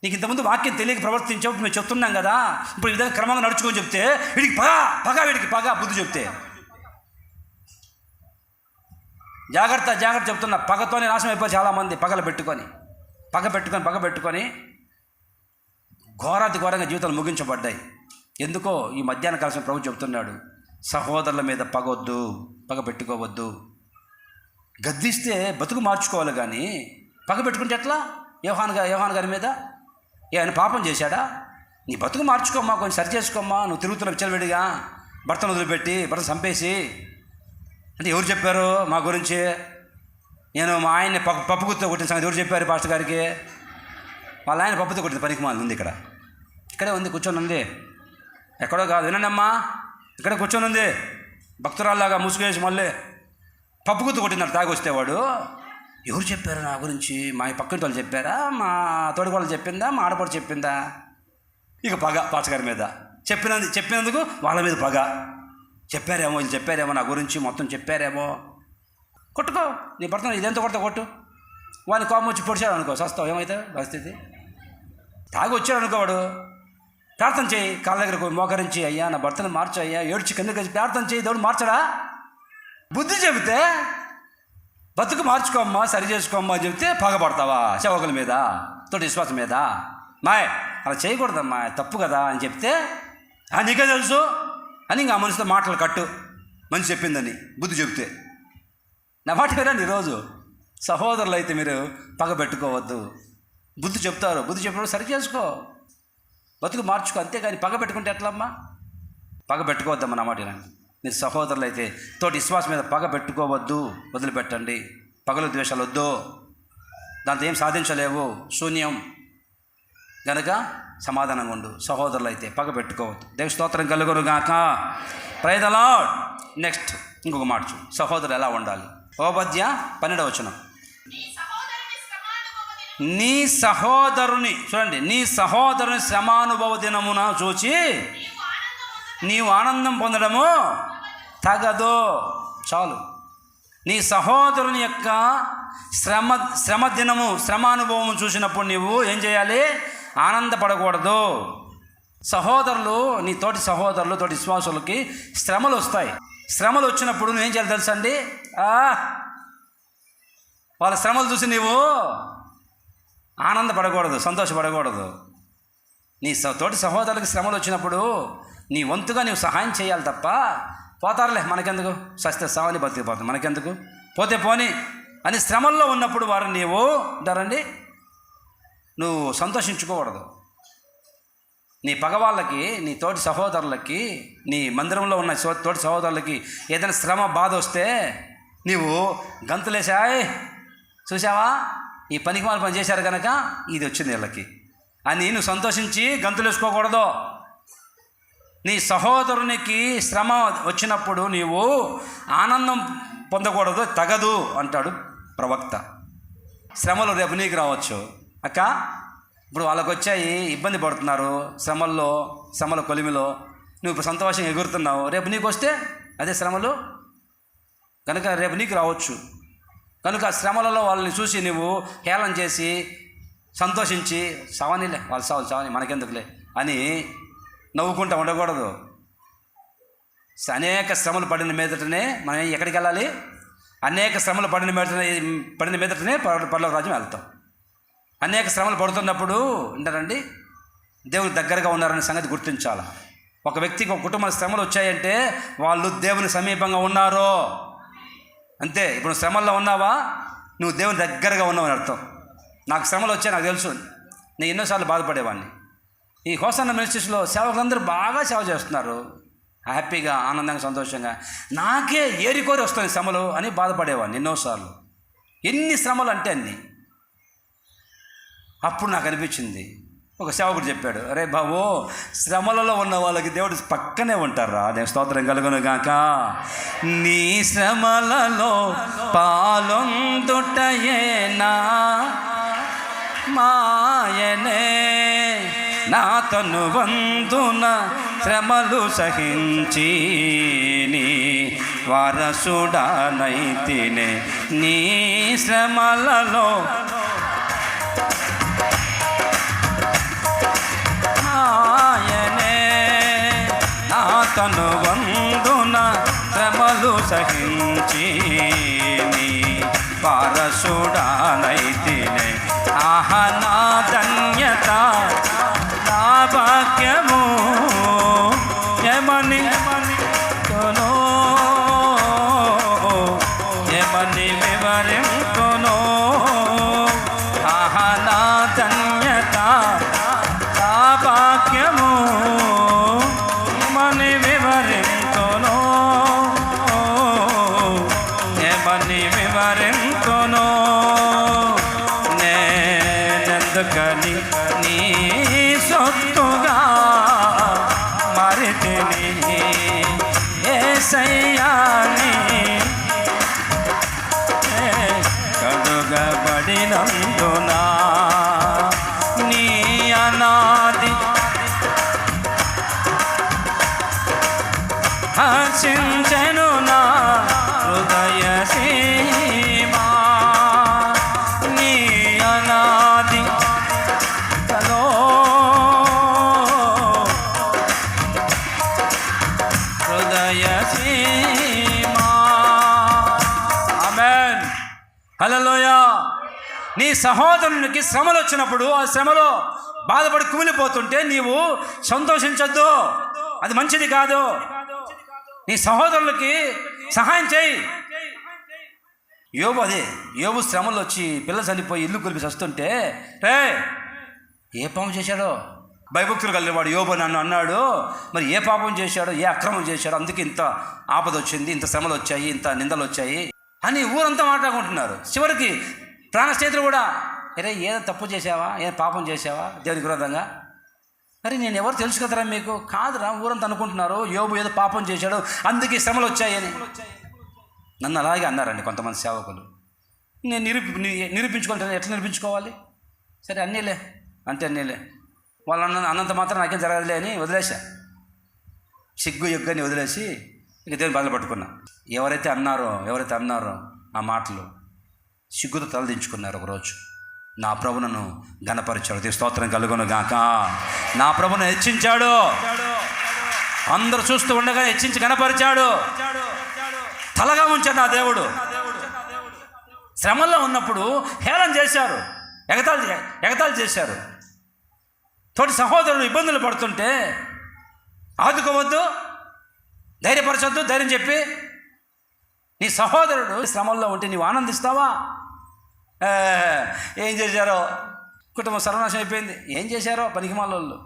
నీకు ఇంతకుముందు వాక్యం తెలియక ప్రవర్తించావు, మేము చెప్తున్నాం కదా, ఇప్పుడు ఈ విధంగా క్రమంగా నడుచుకొని చెప్తే వీడికి వీడికి బుద్ధి చెప్తే జాగ్రత్త చెప్తున్నా. పగతోనే నాశనం అయిపోయి చాలామంది పగ పెట్టుకొని ఘోరంగా జీవితాలు ముగించబడ్డాయి. ఎందుకో ఈ మధ్యాహ్న కాలం ప్రభు చెప్తున్నాడు, సహోదరుల మీద పగ పెట్టుకోవద్దు. గద్దిస్తే బతుకు మార్చుకోవాలి, కానీ పగ పెట్టుకుంటే ఎట్లా? యోహాను గారి మీద ఆయన పాపం చేశాడా? నీ బతుకు మార్చుకోమ్మా, కొంచెం సరి చేసుకోమ్మా. నువ్వు తిరుగుతున్న విచ్చలవిడిగా భర్తను వదిలిపెట్టి భర్త చంపేసి అంటే ఎవరు చెప్పారు మా గురించి? నేను మా ఆయన్ని పప్పు గుర్తు కొట్టిన సంగతి ఎవరు చెప్పారు పాస్టర్ గారికి? వాళ్ళ ఆయన పప్పుతో కొట్టిన పనికి మాలింది ఉంది, ఇక్కడే ఉంది, కూర్చొని ఉంది, ఎక్కడో కాదు, వినండమ్మా, ఇక్కడే కూర్చొని ఉంది. భక్తురాల్లాగా ముసుగేసి మళ్ళీ పప్పు గుర్తు కొట్టినాడు తాగి వస్తే వాడు. ఎవరు చెప్పారు నా గురించి? మా పక్కింటి వాళ్ళు చెప్పారా? మా తోడి వాళ్ళు చెప్పిందా? మా ఆడపడు చెప్పిందా? ఇక పగ పాస్టర్ గారి మీద చెప్పినందుకు వాళ్ళ మీద పగ. చెప్పారేమో నా గురించి మొత్తం చెప్పారేమో. కొట్టుకో, నీ భర్త ఇదెంత కొట్టు. వాడిని కోపం వచ్చి పొడిచాడు అనుకో, సస్తావు. ఏమైతే పరిస్థితి? తాగి వచ్చాడు అనుకోవాడు, ప్రార్థన చేయి, కాళ్ళ దగ్గర మోకరించి, అయ్యా నా భర్తను మార్చు, అయ్యా ఏడ్చి కిందకి వచ్చి ప్రార్థన చేయి, దేవుడు మార్చడా? బుద్ధి చెబితే బతుకు మార్చుకోమ్మా, సరి చేసుకోమ్మా అని చెప్తే పగబడతావా సేవకుల మీద, తోటి విశ్వాసం మీద? అలా చేయకూడదమ్మా, తప్పు కదా అని చెప్తే నీకే తెలుసు అని ఇంకా ఆ మనిషితో మాటలు కట్టు. మనిషి చెప్పిందని బుద్ధి చెప్తే నా మాట వినండి. ఈరోజు సహోదరులు అయితే మీరు పగ పెట్టుకోవద్దు. బుద్ధి చెప్తారు, బుద్ధి చెప్పినప్పుడు సరి చేసుకో, బతుకు మార్చుకో, అంతేగాని పగ పెట్టుకుంటే ఎట్లమ్మా? పగ పెట్టుకోవద్దమ్మా నా మాట వినండి. మీరు సహోదరులు అయితే తోటి విశ్వాసం మీద పగ పెట్టుకోవద్దు, వదిలిపెట్టండి. పగలు ద్వేషాలు వద్దు, దాంతో ఏం సాధించలేవు, శూన్యం. కనుక సమాధానంగా ఉండు. సహోదరులు అయితే పగ పెట్టుకోవద్దు. దేవుని స్తోత్రం కలుగును గాక. Praise the lord. నెక్స్ట్ ఇంకొక మాట చూడు, సహోదరులు ఎలా ఉండాలి. ఓబద్య 12వ వచనం, నీ సహోదరుని చూడండి, నీ సహోదరుని శ్రమానుభవ దినమున చూచి నీవు ఆనందం పొందడము తగదు. చాలు. నీ సహోదరుని యొక్క శ్రమ దినము, శ్రమానుభవం చూసినప్పుడు నీవు ఏం చేయాలి? ఆనందపడకూడదు. సహోదరులు, నీ తోటి సహోదరులు, తోటి విశ్వాసులకి శ్రమలు వస్తాయి. శ్రమలు వచ్చినప్పుడు నువ్వేం చేయాలి తెలుసా అండి? వాళ్ళ శ్రమలు చూసి నీవు ఆనందపడకూడదు, సంతోషపడకూడదు. నీ తోటి సహోదరులకి శ్రమలు వచ్చినప్పుడు నీ వంతుగా నీవు సహాయం చేయాలి తప్ప, పోతారులే మనకెందుకు, సస్తే సావని బతికిపోతుంది మనకెందుకు, పోతే పోని అని శ్రమల్లో ఉన్నప్పుడు వారు నీవు ధరండి నువ్వు సంతోషించుకోకూడదు. నీ పగవాళ్ళకి, నీ తోటి సహోదరులకి, నీ మందిరంలో ఉన్న తోటి సహోదరులకి ఏదైనా శ్రమ బాధ వస్తే నీవు గంతులేసాయ్, చూసావా ఈ పనికి వాళ్ళు పని చేశారు కనుక ఇది వచ్చింది వీళ్ళకి అని నువ్వు సంతోషించి గంతులేసుకోకూడదు. నీ సహోదరునికి శ్రమ వచ్చినప్పుడు నీవు ఆనందం పొందకూడదు, తగదు అంటాడు ప్రవక్త. శ్రమలు రేపు నీకు రావచ్చు అక్క. ఇప్పుడు వాళ్ళకు వచ్చాయి, ఇబ్బంది పడుతున్నారు శ్రమల కొలిమిలో, నువ్వు ఇప్పుడు సంతోషంగా ఎగురుతున్నావు, రేపు నీకు వస్తే అదే శ్రమలు కనుక రేపు నీకు రావచ్చు. కనుక శ్రమలలో వాళ్ళని చూసి నువ్వు హేళన చేసి సంతోషించి సావనిలే, వాళ్ళు సావని మనకెందుకులే అని నవ్వుకుంటూ ఉండకూడదు. అనేక శ్రమలు పడిన మీదటనే మనం ఎక్కడికి వెళ్ళాలి? అనేక శ్రమలు పడిన మీదటనే పరలోక రాజ్యం వెళ్తాం. అనేక శ్రమలు పడుతున్నప్పుడు ఉంటారండి, దేవుని దగ్గరగా ఉన్నారనే సంగతి గుర్తించాలి. ఒక వ్యక్తికి, ఒక కుటుంబ శ్రమలు వచ్చాయంటే వాళ్ళు దేవుని సమీపంగా ఉన్నారు అంతే. ఇప్పుడు శ్రమల్లో ఉన్నావా, నువ్వు దేవుని దగ్గరగా ఉన్నావని అర్థం. నాకు శ్రమలు వచ్చాయి, నాకు తెలుసు, నేను ఎన్నోసార్లు బాధపడేవాడిని. ఈ హోసన్న మినిస్ట్రీస్లో సేవకులందరూ బాగా సేవ చేస్తున్నారు, హ్యాపీగా, ఆనందంగా, సంతోషంగా. నాకే ఏరికోరి వస్తుంది శ్రమలు అని బాధపడేవాడిని ఎన్నోసార్లు. ఎన్ని శ్రమలు అంటే అన్ని. అప్పుడు నాకు అనిపించింది, ఒక సేవకుడు చెప్పాడు, అరే బాబు, శ్రమలలో ఉన్న వాళ్ళకి దేవుడు పక్కనే ఉంటారా. నేను స్తోత్రం కలుగును గాక. నీ శ్రమలలో పాలొందుటయేనా మాయనే, నా తను వందున శ్రమలు సహించి నీ వారసుడానైతినే. నీ శ్రమలలో ఆయనే, నా తను వందున శ్రమలు సహించి నీ వారసుడానైతినే. ఆహ నా ధన్యత, నా భాగ్యము, ఏమని కొనో, ఏమని వివరించునో. ఆహ నా ధన్యత, నా భాగ్యము, ఏమని వివరించునో, ఏమని వివరించునో. నేనెందుకని నీ సొత్తుగా మరితిని యేసయ్యాని, కడుగబడినందున నీ అనాది హర్షించెను నా హృదయ సీమా. నీ అనాది కలో హృదయ సీమా. ఆమేన్, హల్లెలూయా. నీ సహోదరునికి శ్రమలు వచ్చినప్పుడు, ఆ శ్రమలో బాధపడి కుమిలిపోతుంటే నీవు సంతోషించొద్దు, అది మంచిది కాదు. నీ సహోదరులకి సహాయం చేయి. యోబు అదే, యోబు శ్రమలు వచ్చి పిల్లలు చనిపోయి ఇల్లు కులిపి వస్తుంటే, రే ఏ పాపం చేశాడో, భయభక్తులు కలిగినవాడు యోబు నన్ను అన్నాడు. మరి ఏ పాపం చేశాడో, ఏ అక్రమం చేశాడో, అందుకే ఇంత ఆపద వచ్చింది, ఇంత శ్రమలు వచ్చాయి, ఇంత నిందలు వచ్చాయి అని ఊరంతా మాట్లాడుకుంటున్నారు. చివరికి ప్రాణ స్నేహితులు కూడా, అరే ఏదో తప్పు చేసావా, ఏ పాపం చేసావా దేవునికి విరోధంగా? అరే నేను ఎవరు తెలుసు కదరా మీకు? కాదురా, ఊరంతా అనుకుంటున్నారు యోబు ఏదో పాపం చేశాడు అందుకే శ్రమలు వచ్చాయని. నన్ను అలాగే అన్నారండి కొంతమంది సేవకులు. నేను నిరూపించుకుంటాను, ఎట్లా నిరూపించుకోవాలి? సరే అన్నీలే అంటే అన్నీలే, వాళ్ళు అన్నంత మాత్రం నాకేం జరగదులే అని వదిలేసా. సిగ్గు ఎగ్గని వదిలేసి ఇక దేవుని బాధలు పట్టుకున్నా. ఎవరైతే అన్నారో ఆ మాటలు సిగ్గుతో తలదించుకున్నారు. ఒకరోజు నా ప్రభువును ఘనపరిచాడు. స్తోత్రం కలుగును గాక. నా ప్రభువును హెచ్చించాడు, అందరూ చూస్తూ ఉండగా హెచ్చించి ఘనపరిచాడు, తలగా ఉంచాడు నా దేవుడు. శ్రమల్లో ఉన్నప్పుడు హేళన చేశారు, ఎగతాళి చేశారు. తోటి సహోదరులు ఇబ్బందులు పడుతుంటే ఆదుకోవద్దు, ధైర్యపరచొద్దు, ధైర్యం చెప్పి నీ సహోదరుడు శ్రమల్లో ఉంటే నీవు ఆనందిస్తావా? ఏం చేశారో, కుటుంబం సర్వనాశనం అయిపోయింది, ఏం చేశారో పనికిమాలోళ్ళు,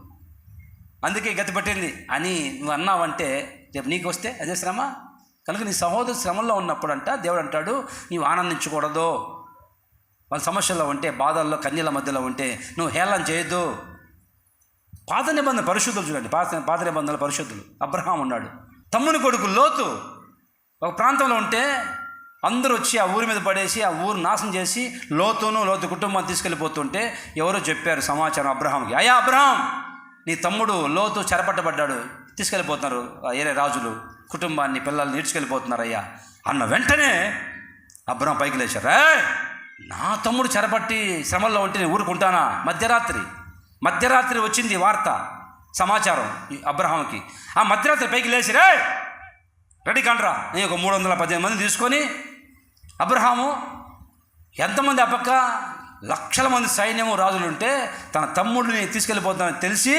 అందుకే గతి పట్టింది అని నువ్వు అన్నావంటే రేపు నీకు వస్తే అదే శ్రమ. కనుక నీ సహోదరు శ్రమల్లో ఉన్నప్పుడు దేవుడు అంటాడు నీవు ఆనందించకూడదు. వాళ్ళ సమస్యల్లో ఉంటే, బాధల్లో, కన్యల మధ్యలో ఉంటే నువ్వు హేళన చేయొద్దు. పాత నిబంధన పరిశుద్ధులు చూడండి, పాత నిబంధనల పరిశుద్ధులు. అబ్రహాం ఉన్నాడు, తమ్ముని కొడుకు లోతు ఒక ప్రాంతంలో ఉంటే అందరూ వచ్చి ఆ ఊరి మీద పడేసి ఆ ఊరు నాశనం చేసి లోతు కుటుంబాన్ని తీసుకెళ్ళిపోతుంటే ఎవరో చెప్పారు సమాచారం అబ్రహాంకి, అయ్యా అబ్రహాం, నీ తమ్ముడు లోతు చెరపట్టబడ్డాడు, తీసుకెళ్ళిపోతున్నారు ఏరే రాజులు, కుటుంబాన్ని పిల్లల్ని ఈడ్చుకెళ్ళిపోతున్నారు అయ్యా అన్న వెంటనే అబ్రహాం పైకి లేచారు. నా తమ్ముడు చెరపట్టి శ్రమల్లో ఉంటే నేను ఊరుకుంటానా? మధ్యరాత్రి వచ్చింది వార్త, సమాచారం అబ్రహాంకి. ఆ మధ్యరాత్రి పైకి లేచి, రెడీ కండ్రా. నేను ఒక 318 మంది తీసుకొని అబ్రహాము ఎంతమంది ఆ పక్క లక్షల మంది సైన్యము రాజులుంటే తన తమ్ముడిని తీసుకెళ్ళిపోతానని తెలిసి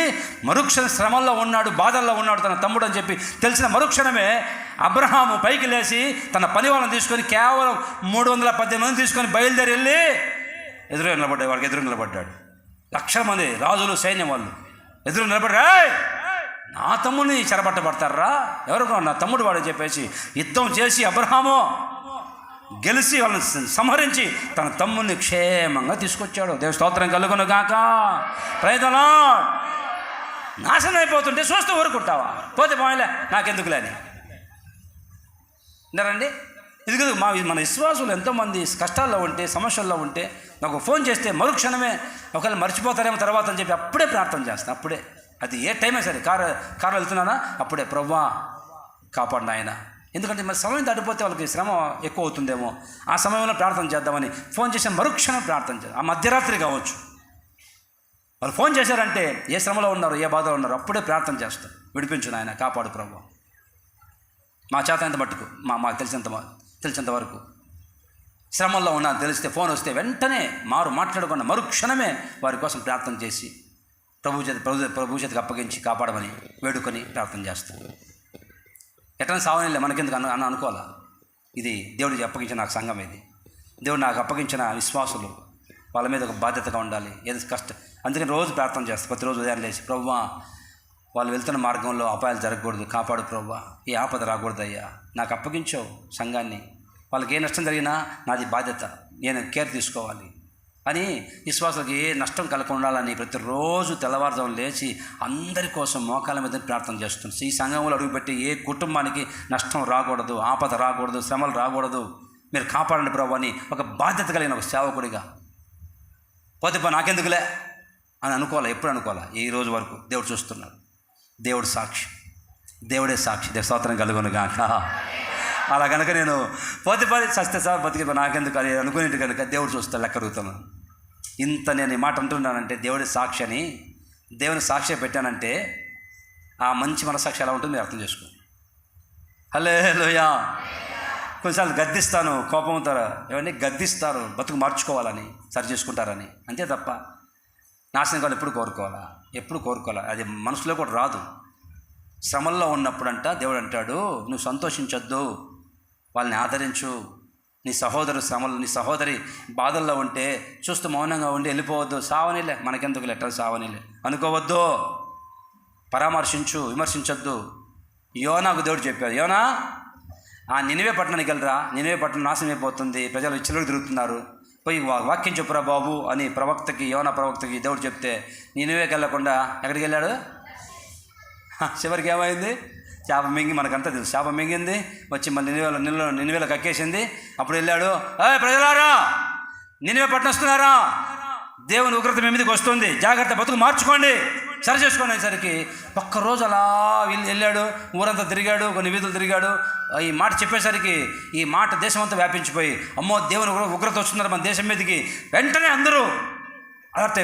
మరుక్షణ శ్రమల్లో ఉన్నాడు, బాధల్లో ఉన్నాడు తన తమ్ముడు అని చెప్పి తెలిసిన మరుక్షణమే అబ్రహాము పైకి లేచి తన పని వాళ్ళని తీసుకొని కేవలం 318 మంది తీసుకొని బయలుదేరి వెళ్ళి ఎదురు నిలబడ్డాడు. వాడికి ఎదురు నిలబడ్డాడు. లక్షల మంది రాజులు సైన్యం వాళ్ళు ఎదురు నిలబడ్డా, నా తమ్ముడిని చెరబట్టబడతారా, ఎవరికో నా తమ్ముడు వాడని చెప్పేసి యుద్ధం చేసి అబ్రహాము గెలిచి వాళ్ళని సంహరించి తన తమ్ముడిని క్షేమంగా తీసుకొచ్చాడు. దేవుని స్తోత్రం కలుగును గాక. Praise the Lord. నాశనం అయిపోతుంటే చూస్తూ ఊరుకుంటావా? పోతే పోయిలే నాకెందుకులే అని విన్నారండి. ఇది కదా మన విశ్వాసులు ఎంతోమంది కష్టాల్లో ఉంటే, సమస్యల్లో ఉంటే నాకు ఫోన్ చేస్తే మరుక్షణమే ఒకవేళ మర్చిపోతారేమో తర్వాత అని చెప్పి అప్పుడే ప్రార్థన చేస్తాను. అప్పుడే, అది ఏ టైమే సరే, కారు వెళ్తున్నానా అప్పుడే ప్రభువా కాపాడు నాయన. ఎందుకంటే మరి సమయం దాటిపోతే వాళ్ళకి శ్రమ ఎక్కువ అవుతుందేమో, ఆ సమయంలో ప్రార్థన చేద్దామని ఫోన్ చేసిన మరుక్షణం ప్రార్థన చేద్దాం. ఆ మధ్యరాత్రి కావచ్చు, వాళ్ళు ఫోన్ చేశారంటే ఏ శ్రమలో ఉన్నారు, ఏ బాధలో ఉన్నారు, అప్పుడే ప్రార్థన చేస్తాం. విడిపించు నాయన, కాపాడు ప్రభు. మా చేత ఎంత మట్టుకు మాకు తెలిసినంత వరకు శ్రమల్లో ఉన్నాను తెలిస్తే ఫోన్ వస్తే వెంటనే మాట్లాడకుండా మరుక్షణమే వారి కోసం ప్రార్థన చేసి ప్రభు చేతికి అప్పగించి కాపాడమని వేడుకొని ప్రార్థన చేస్తాం. ఎట్లా సావనిలే మనకెందుకు అనుకోవాలా. ఇది దేవుడికి అప్పగించిన నాకు సంఘం, ఇది దేవుడు నాకు అప్పగించిన విశ్వాసులు, వాళ్ళ మీద ఒక బాధ్యతగా ఉండాలి. ఏది కష్టం, అందుకని రోజు ప్రార్థన చేస్తాను. ప్రతిరోజు ఉదయం లేచి ప్రభువా వాళ్ళు వెళ్తున్న మార్గంలో అపాయాలు జరగకూడదు, కాపాడు ప్రభువా, ఏ ఆపద రాకూడదు అయ్యా, నాకు అప్పగించావు సంఘాన్ని, వాళ్ళకి ఏ నష్టం జరిగినా నాది బాధ్యత, నేను కేర్ తీసుకోవాలి అని విశ్వాసులకు ఏ నష్టం కలగకుండా ఉండాలని ప్రతిరోజు తెల్లవారుజామున లేచి అందరి కోసం మోకాళ్ళ మీద ప్రార్థన చేస్తుంది. ఈ సంఘంలో అడుగుపెట్టి ఏ కుటుంబానికి నష్టం రాకూడదు, ఆపద రాకూడదు, శ్రమలు రాకూడదు, మీరు కాపాడండి ప్రభు అని ఒక బాధ్యత కలిగిన ఒక సేవకుడిగా. పోతే నాకెందుకులే అని అనుకోవాలి, ఎప్పుడు అనుకోవాలా. ఈ రోజు వరకు దేవుడు చూస్తున్నాడు, దేవుడు సాక్షి, దేవుడే సాక్షి. స్తోత్రం కలుగును గాక. అలా కనుక నేను పోతే సస్తే సార్ బతికి నాకెందుకు అది అనుకునేది కనుక దేవుడు చూస్తాడు, లెక్క అడుగుతున్నాను. ఇంత నేను ఈ మాట అంటున్నానంటే దేవుడి సాక్షి అని, దేవుని సాక్షి పెట్టానంటే ఆ మంచి మనసాక్షి ఎలా ఉంటుంది మీరు అర్థం చేసుకో. హల్లెలూయా. కొన్నిసార్లు గద్దిస్తాను, కోపంతో ఏమంటే గద్దిస్తారు, బతుకు మార్చుకోవాలని, సరి చేసుకుంటారని, అంతే తప్ప నాశనం కావాలి ఎప్పుడు కోరుకోవాలా. అది మనసులో కూడా రాదు. శ్రమల్లో ఉన్నప్పుడంట దేవుడు అంటాడు, నువ్వు సంతోషించొద్దు, వాళ్ళని ఆదరించు. నీ సహోదరి బాధల్లో ఉంటే చూస్తూ మౌనంగా ఉండి వెళ్ళిపోవద్దు. సావనిలే మనకెందుకు లెటర్ సావనిలే అనుకోవద్దు, పరామర్శించు, విమర్శించొద్దు. యోనాకు దేవుడు చెప్పాడు, యోనా ఆ నినివే పట్టణానికి వెళ్ళరా, నినివే పట్టణం నాశనం అయిపోతుంది, ప్రజలు చిల్లలు తిరుగుతున్నారు, పోయి వాక్యం చెప్పురా బాబు అని యోనా ప్రవక్తకి దేవుడు చెప్తే నినివేకి వెళ్ళకుండా ఎక్కడికి వెళ్ళాడు? చివరికి ఏమైంది? చేప మింగి, మనకంతా తెలుసు, చేప మింగింది, వచ్చి మళ్ళీ నినివేలో కక్కేసింది. అప్పుడు వెళ్ళాడు, ప్రజలారా నినివే పట్టణస్తున్నారా, దేవుని ఉగ్రత మీ మీదకి వస్తుంది, జాగ్రత్త, బతుకు మార్చుకోండి, సరి చేసుకోండి అనేసరికి ఒక్కరోజు అలా వెళ్ళాడు, ఊరంతా తిరిగాడు, కొన్ని వీధులు తిరిగాడు. ఈ మాట చెప్పేసరికి ఈ మాట దేశం అంతా వ్యాపించిపోయి, అమ్మో దేవుని ఉగ్రత వస్తున్నారు మన దేశం మీదకి, వెంటనే అందరూ అలర్ట్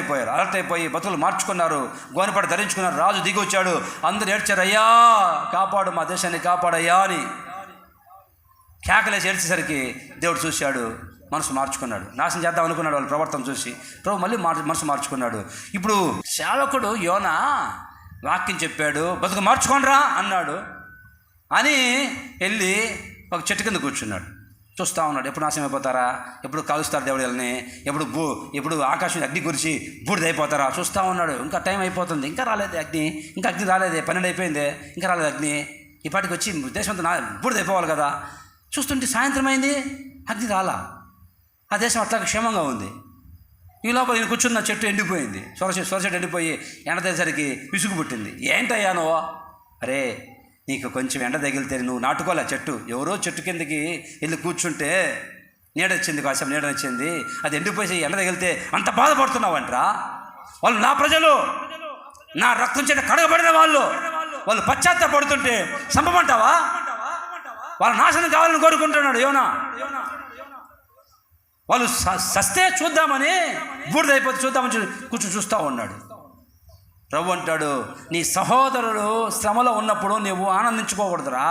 అయిపోయి బతుకులు మార్చుకున్నారు, గోనెపట్ట ధరించుకున్నారు. రాజు దిగి వచ్చాడు, అందరూ ఏడ్చారు, అయ్యా కాపాడు, మా దేశాన్ని కాపాడయ్యా అని కేకలేసి ఏడ్చేసరికి దేవుడు చూశాడు, మనసు మార్చుకున్నాడు. నాశనం చేద్దాం అనుకున్నాడు వాళ్ళ ప్రవర్తన చూసి, ప్రభు మళ్ళీ మనసు మార్చుకున్నాడు. ఇప్పుడు సేవకుడు యోనా వాక్యం చెప్పాడు, బతుకు మార్చుకోండిరా అన్నాడు అని వెళ్ళి ఒక చెట్టు కింద కూర్చున్నాడు. చూస్తూ ఉన్నాడు, ఎప్పుడు నాశనం అయిపోతారా, ఎప్పుడు కాలుస్తారు దేవుడు వీళ్ళని, ఎప్పుడు ఆకాశం అగ్ని కురిచి బూడిదైపోతారా చూస్తూ ఉన్నాడు. ఇంకా టైం అయిపోతుంది, ఇంకా రాలేదు అగ్ని, ఇంకా అగ్ని రాలేదే, 12 అయిపోయిందే, ఇంకా రాలేదు అగ్ని, ఈ పాటికి వచ్చి దేశం అంతా బూడిదైపోవాలి కదా. చూస్తుంటే సాయంత్రం అయింది, అగ్ని రాలా, ఆ దేశం అట్లా క్షేమంగా ఉంది. ఈ లోపల నేను కూర్చున్న చెట్టు ఎండిపోయింది, సొర చెట్టు ఎండిపోయి ఎండ తేసరికి విసుగు పుట్టింది. ఏంటయ్యా నువ్వు? అరే నీకు కొంచెం ఎండ తగిలితే నువ్వు నాటుకోలే చెట్టు, ఎవరో చెట్టు కిందకి వెళ్ళి కూర్చుంటే నీడొచ్చింది, కాసేపు నీడొచ్చింది, అది ఎండిపోయి ఎండ తగిలితే అంత బాధపడుతున్నావంటరా. వాళ్ళు నా ప్రజలు, నా రక్తం చేత కడగబడిన వాళ్ళు పశ్చాత్తాపడుతుంటే చంపమంటావా? వాళ్ళ నాశనం కావాలని కోరుకుంటున్నాడు యోనా. వాళ్ళు సస్తే చూద్దామని, బూడిదైపోతే చూద్దామని కూర్చొని చూస్తూ ఉన్నాడు. ప్రభు అంటాడు, నీ సహోదరుడు శ్రమలో ఉన్నప్పుడు నువ్వు ఆనందించుకోకూడదురా,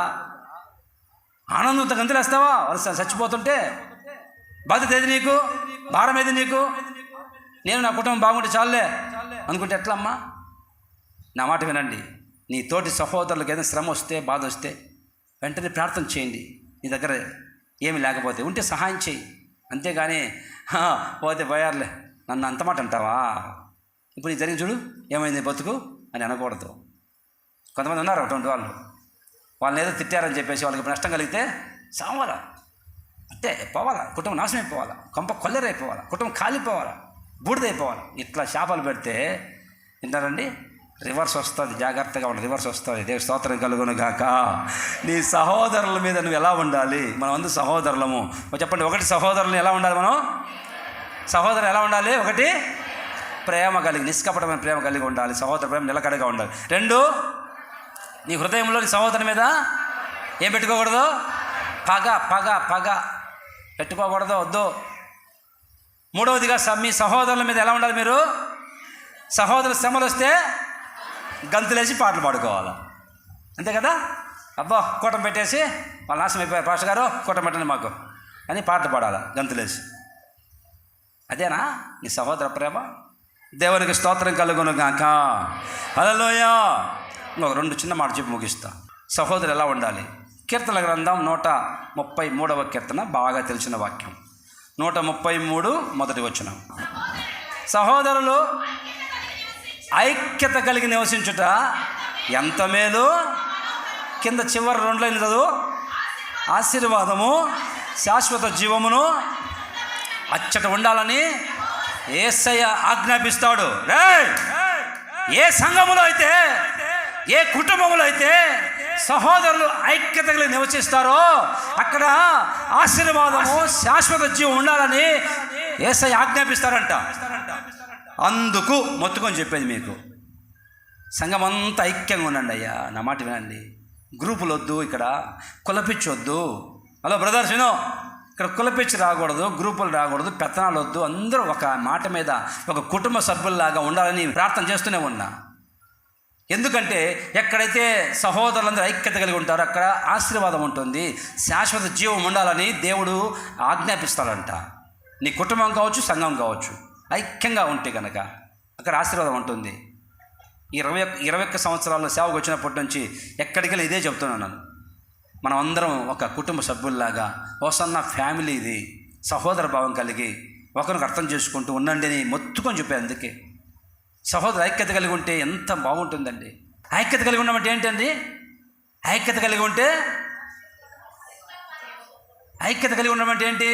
ఆనందంతో గంతులేస్తావా వాళ్ళు చచ్చిపోతుంటే? బాధ్యత ఏది నీకు? భారం ఏది నీకు? నేను నా కుటుంబం బాగుంటే చాలే అనుకుంటే ఎట్లా అమ్మా? నా మాట వినండి. నీ తోటి సహోదరులకు ఏదైనా శ్రమ వస్తే, బాధ వస్తే వెంటనే ప్రార్థన చేయండి. నీ దగ్గర ఏమి లేకపోతే ఉంటే సహాయం చేయి. అంతేగాని పోతే పోయారులే నన్ను అంత మాట అంటావా? ఇప్పుడు ఇది జరిగి చూడు ఏమైంది బతుకు అని అనకూడదు. కొంతమంది ఉన్నారు అటువంటి వాళ్ళని ఏదో తిట్టారని చెప్పేసి వాళ్ళకి నష్టం కలిగితే సావాలా, అంటే పోవాలా, కుటుంబం నాశనం అయిపోవాలా, కొంప కొల్లరైపోవాలా, కుటుంబం కాలిపోవాలా, బూడిదైపోవాలి. ఇట్లా శాపాలు పెడితే వింటారండి, రివర్స్ వస్తుంది. జాగ్రత్తగా ఉండి రివర్స్ వస్తుంది. దేవుని స్తోత్రం కలుగును గాక. నీ సహోదరుల మీద నువ్వు ఎలా ఉండాలి? మనం అందరూ సహోదరులము. చెప్పండి, ఒకటి సహోదరులను ఎలా ఉండాలి? మనం సహోదరులు ఎలా ఉండాలి? ఒకటి ప్రేమ కలిగి, నిష్కపటమైన ప్రేమ కలిగి ఉండాలి. సహోదర ప్రేమ నిలకడగా ఉండాలి. 2, నీ హృదయంలో నీ సహోదరుని మీద ఏం పెట్టుకోకూడదు? పగ పెట్టుకోకూడదు, వద్దు. 3వదిగా మీ సహోదరుల మీద ఎలా ఉండాలి? మీరు సహోదరు శ్రమలు వస్తే గంతులేసి పాటలు పాడుకోవాలి. అంతే కదా? అబ్బా కూటం పెట్టేసి వాళ్ళు నాశనం అయిపోయారు, పాస్టర్ గారు కూటం పెట్టండి మాకు అని పాటలు పాడాలి గంతులేసి. అదేనా నీ సహోదర ప్రేమ? దేవునికి స్తోత్రం కలుగును గాక. హల్లెలూయా. ఇంకొక 2 చిన్న మాట చెప్పి ముగిస్తా. సహోదరు ఎలా ఉండాలి? కీర్తనల గ్రంథం 133వ కీర్తన, బాగా తెలిసిన వాక్యం. 133 మొదటి వచనం. సహోదరులు ఐక్యత కలిగి నివసించుట ఎంత మేలు. కింద చివరి 2 లైన్లు చదువు. ఆశీర్వాదము శాశ్వత జీవమును అచ్చట ఉండాలని యేసయ్య ఆజ్ఞాపిస్తాడు. ఏ సంఘములో అయితే, ఏ కుటుంబంలో అయితే సహోదరులు ఐక్యత కలిగి నివసిస్తారో అక్కడ ఆశీర్వాదము శాశ్వత జీవం ఉండాలని యేసయ్య ఆజ్ఞాపిస్తారంట. అందుకు మొత్తుకొని చెప్పేది మీకు, సంఘం అంతా ఐక్యంగా ఉండండి అయ్యా. నా మాట వినండి. గ్రూపులు వద్దు, ఇక్కడ కులపిచ్చొద్దు. హలో బ్రదర్స్, ఇక్కడ కులపిచ్చి రాకూడదు, గ్రూపులు రాకూడదు, పెత్తనాలు వద్దు. అందరూ ఒక మాట మీద ఒక కుటుంబ సభ్యుల్లాగా ఉండాలని ప్రార్థన చేస్తూనే ఉన్నా. ఎందుకంటే ఎక్కడైతే సహోదరులందరూ ఐక్యత కలిగి ఉంటారో అక్కడ ఆశీర్వాదం ఉంటుంది, శాశ్వత జీవం ఉండాలని దేవుడు ఆజ్ఞాపిస్తాడంట. నీ కుటుంబం కావచ్చు, సంఘం కావచ్చు, ఐక్యంగా ఉంటే కనుక అక్కడ ఆశీర్వాదం ఉంటుంది. 21 సంవత్సరాల్లో సేవకు వచ్చినప్పటి నుంచి ఎక్కడికి వెళ్ళి ఇదే చెప్తున్నాను నేను. మనం అందరం ఒక కుటుంబ సభ్యుల్లాగా ఓసన్న ఫ్యామిలీ, ఇది సహోదర భావం కలిగి ఒకరికి అర్థం చేసుకుంటూ ఉండండి అని మొత్తుకొని చెప్పాను. అందుకే సహోదరు ఐక్యత కలిగి ఉంటే ఎంత బాగుంటుందండి. ఐక్యత కలిగి ఉండమంటే ఏంటండి? ఐక్యత కలిగి ఉండమంటే ఏంటి?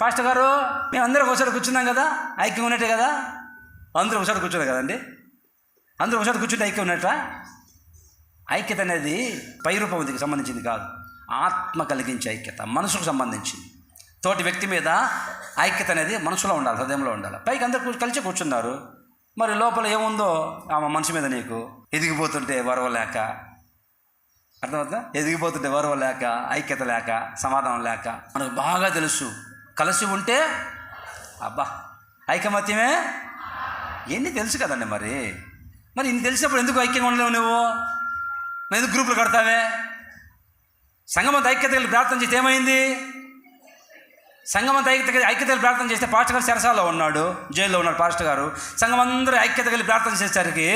పాస్టర్ గారు మేము అందరూ ఒకసారి కూర్చున్నాం కదా, ఐక్యం ఉన్నట్టే కదా. అందరూ ఒకసారి కూర్చున్నారు కదండి. అందరూ ఒకసారి కూర్చుంటే ఐక్యం ఉన్నట్ట? ఐక్యత అనేది పై రూపానికి సంబంధించింది కాదు, ఆత్మ కలిగించే ఐక్యత, మనసుకు సంబంధించింది. తోటి వ్యక్తి మీద ఐక్యత అనేది మనసులో ఉండాలి, హృదయంలో ఉండాలి. పైకి అందరూ కలిసి కూర్చున్నారు, మరి లోపల ఏముందో ఆమె మనసు మీద నీకు ఎదిగిపోతుంటే వరవలేక, అర్థమవుతుందా? ఎదిగిపోతుంటే వరవలేక, ఐక్యత లేక, సమాధానం లేక. మనకు బాగా తెలుసు, కలిసి ఉంటే అబ్బా ఐకమత్యమే. ఎన్ని తెలుసు కదండి. మరి ఇన్ని తెలిసినప్పుడు ఎందుకు ఐక్యంగా ఉండలేవు నువ్వు? మరి ఎందుకు గ్రూపులు కడతావే? సంఘమంతా ఐక్యత కలిగి ప్రార్థన చేస్తే ఏమైంది? సంఘమంతా ఐక్యత కలిగి ప్రార్థన చేస్తే పాస్టర్ గారు చెరసాల్లో ఉన్నాడు, జైల్లో ఉన్నాడు పాస్టర్ గారు. సంఘం అందరూ ఐక్యత కలిగి ప్రార్థన చేసేసరికి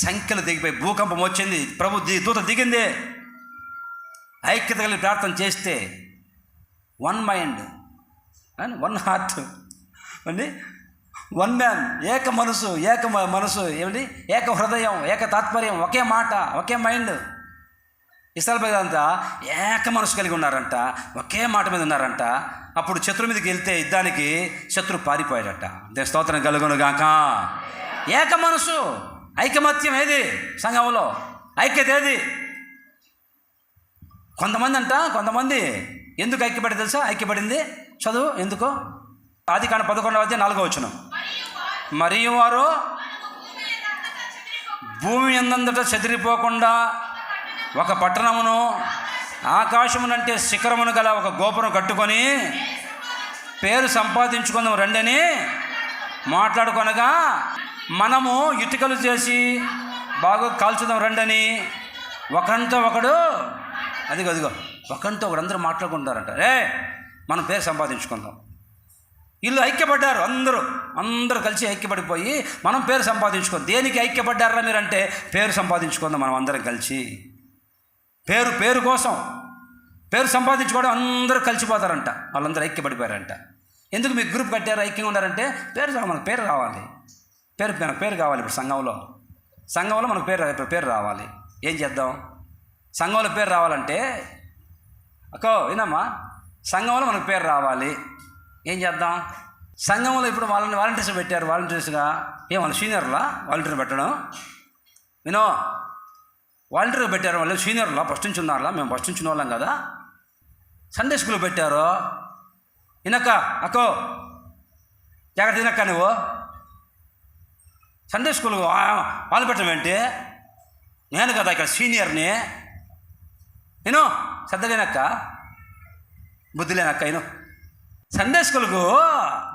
సంఖ్యలు దిగిపోయి భూకంపం వచ్చింది, ప్రభు దూత దిగింది. ఐక్యత కలిగి ప్రార్థన చేస్తే 1 మైండ్ అండ్ 1 హార్ట్ అండి, 1 మ్యాన్, ఏక మనసు ఏమిటి, ఏక హృదయం, ఏక తాత్పర్యం, ఒకే మాట, ఒకే మైండ్. ఇస్రాయేలు ప్రజలంతా ఏక మనసు కలిగి ఉన్నారంట, ఒకే మాట మీద ఉన్నారంట. అప్పుడు శత్రు మీదకి వెళ్తే యుద్ధానికి శత్రు పారిపోయాడట. దేవుని స్తోత్రం కలుగును గాక. ఏక మనసు, ఐకమత్యం ఏది సంఘంలో? ఐక్యత ఏది? కొంతమంది ఎందుకు ఐక్యపడి తెలుసా? ఐక్యపడింది చదువు ఎందుకో. ఆదికాండం 11వ అధ్యాయం 4వ వచనం. మరియు వారు భూమి ఎందంతటా చెదిరిపోకుండా ఒక పట్టణమును, ఆకాశమునంటే శిఖరమును గల ఒక గోపురం కట్టుకొని పేరు సంపాదించుకుందాం రండని మాట్లాడుకొనగా, మనము ఇటుకలు చేసి బాగా కాల్చుదాం రండని ఒకరంతా ఒకడు అదిగో ఒకరితో ఒకరందరూ మాట్లాడుకుంటారంట, మనం పేరు సంపాదించుకుందాం. వీళ్ళు ఐక్యపడ్డారు, అందరూ కలిసి ఐక్యపడిపోయి మనం పేరు సంపాదించుకుందాం. దేనికి ఐక్యపడ్డారా మీరంటే పేరు సంపాదించుకుందాం మనం అందరం కలిసి. పేరు కోసం పేరు సంపాదించుకోవడం అందరూ కలిసిపోతారంట. వాళ్ళందరూ ఐక్యపడిపోయారంట. ఎందుకు మీకు గ్రూప్ కట్టారు, ఐక్యంగా ఉన్నారంటే మనకు పేరు రావాలి, మనకు పేరు కావాలి. ఇప్పుడు సంఘంలో మనకు పేరు రావాలి. ఏం చేద్దాం? సంఘంలో పేరు రావాలంటే వినమ్మా, సంఘంలో మనకు పేరు రావాలి. ఏం చేద్దాం? సంఘంలో ఇప్పుడు వాళ్ళని వాలంటీర్స్ పెట్టారు. వాలంటీర్స్గా వాళ్ళ సీనియర్లా వాలంటీర్ పెట్టడం? వాలంటీర్ పెట్టారు. వాళ్ళు సీనియర్లా ఫస్ట్ నుంచి ఉన్నారా? మేము ఫస్ట్ నుంచి వాళ్ళం కదా. సండే స్కూల్ పెట్టారు. జాగ్రత్త తినక్క, నువ్వు సండే స్కూల్ వాళ్ళు పెట్టడం ఏంటి? నేను కదా ఇక్కడ సీనియర్ని. శ్రద్ధలేనక్క, బుద్ధి లేనక్క. సండే స్కూల్కు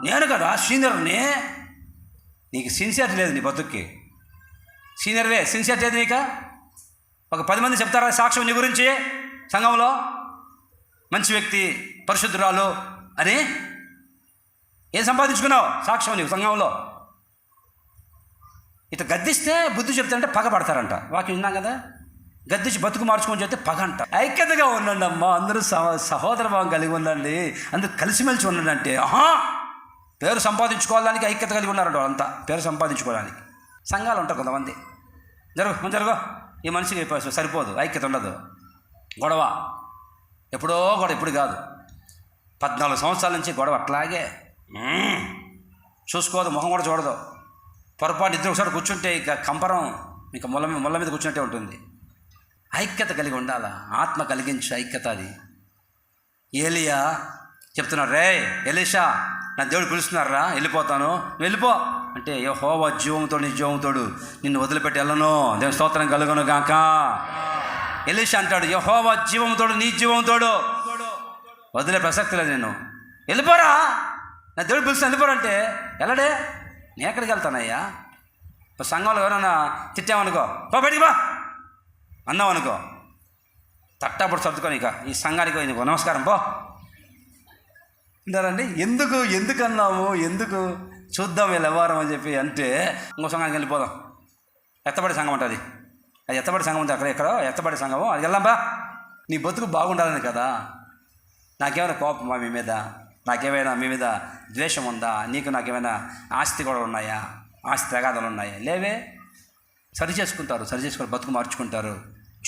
నేను కదా సీనియర్ని. నీకు సిన్సియర్ లేదు, నీ బతుక్కి సిన్సియర్ లేదు నీకు. ఒక 10 మంది చెప్తారా సాక్ష్యం నీ గురించి సంఘంలో? మంచి వ్యక్తి, పరిశుద్ధురాలు అని ఏం సంపాదించుకున్నావు సాక్ష్యం నీకు సంఘంలో? ఇట్లా గద్దిస్తే బుద్ధి చెప్తారంటే పగపడతారంట. వాక్యం విన్నాం కదా, గద్దించి బతుకు మార్చుకొని చెప్తే పగ అంట. ఐక్యతగా ఉండండి అమ్మా, అందరూ సహోదర భావం కలిగి ఉండండి, అందరూ కలిసిమెలిసి ఉండండి. అంటే పేరు సంపాదించుకోవడానికి ఐక్యత కలిగి ఉన్నారంట వాళ్ళంతా. పేరు సంపాదించుకోవడానికి సంఘాలు ఉంటారు కొంతమంది. జరుగు ఈ మనిషికి సరిపోదు, ఐక్యత ఉండదు, గొడవ ఎప్పుడో గొడవ, ఇప్పుడు కాదు 14 సంవత్సరాల నుంచి గొడవ అట్లాగే. చూసుకోదు, ముఖం కూడా చూడదు. పొరపాటు ఇద్దరు ఒకసారి కూర్చుంటే ఇక కంపరం, ఇక ముళ్ళ మీద కూర్చుంటే ఉంటుంది. ఐక్యత కలిగి ఉండాలా, ఆత్మ కలిగించు ఐక్యత. అది ఏలియా చెప్తున్నారు, ఎలీషా నా దేవుడు పిలుస్తున్నారా, వెళ్ళిపోతాను, వెళ్ళిపో అంటే, యెహోవా జీవంతోడు నీ జీవంతోడు నిన్ను వదిలిపెట్టి వెళ్ళను, దేవుని స్తోత్రం కలుగును గాక. ఎలీషా అంటాడు, యెహోవా జీవంతోడు నీ జీవంతోడు, వదిలే ప్రసక్తి లేదు, నేను వెళ్ళిపోరా, నా దేవుడు పిలుస్తున్నా వెళ్ళిపోరంటే వెళ్ళడే. నేను ఎక్కడికి వెళ్తానయ్యా? సంఘంలో ఎవరైనా తిట్టామనుకో, బయటికి బా అన్నావు అనుకో, తట్టప్పుడు సర్దుకొని ఇక ఈ సంఘానికి నీకు నమస్కారం పో అంటారండి. ఎందుకు అన్నాము, ఎందుకు చూద్దాం వీళ్ళు వ్యవహారం అని చెప్పి అంటే, ఇంకో సంఘానికి వెళ్ళిపోదాం. ఎత్తబడి సంఘం ఉంటుంది, అది ఎత్తబడి సంఘం ఉంటుంది, ఎక్కడో ఎత్తబడి సంఘము, అది వెళ్దాం బా. నీ బతుకు బాగుండాలని కదా. నాకేమైనా కోపమా మీ మీద? నాకేమైనా మీ మీద ద్వేషం ఉందా? నాకేమైనా ఆస్తి కూడా ఉన్నాయా? ఆస్తి తగాదాలు ఉన్నాయా? లేవే. సరి చేసుకొని బతుకు మార్చుకుంటారు,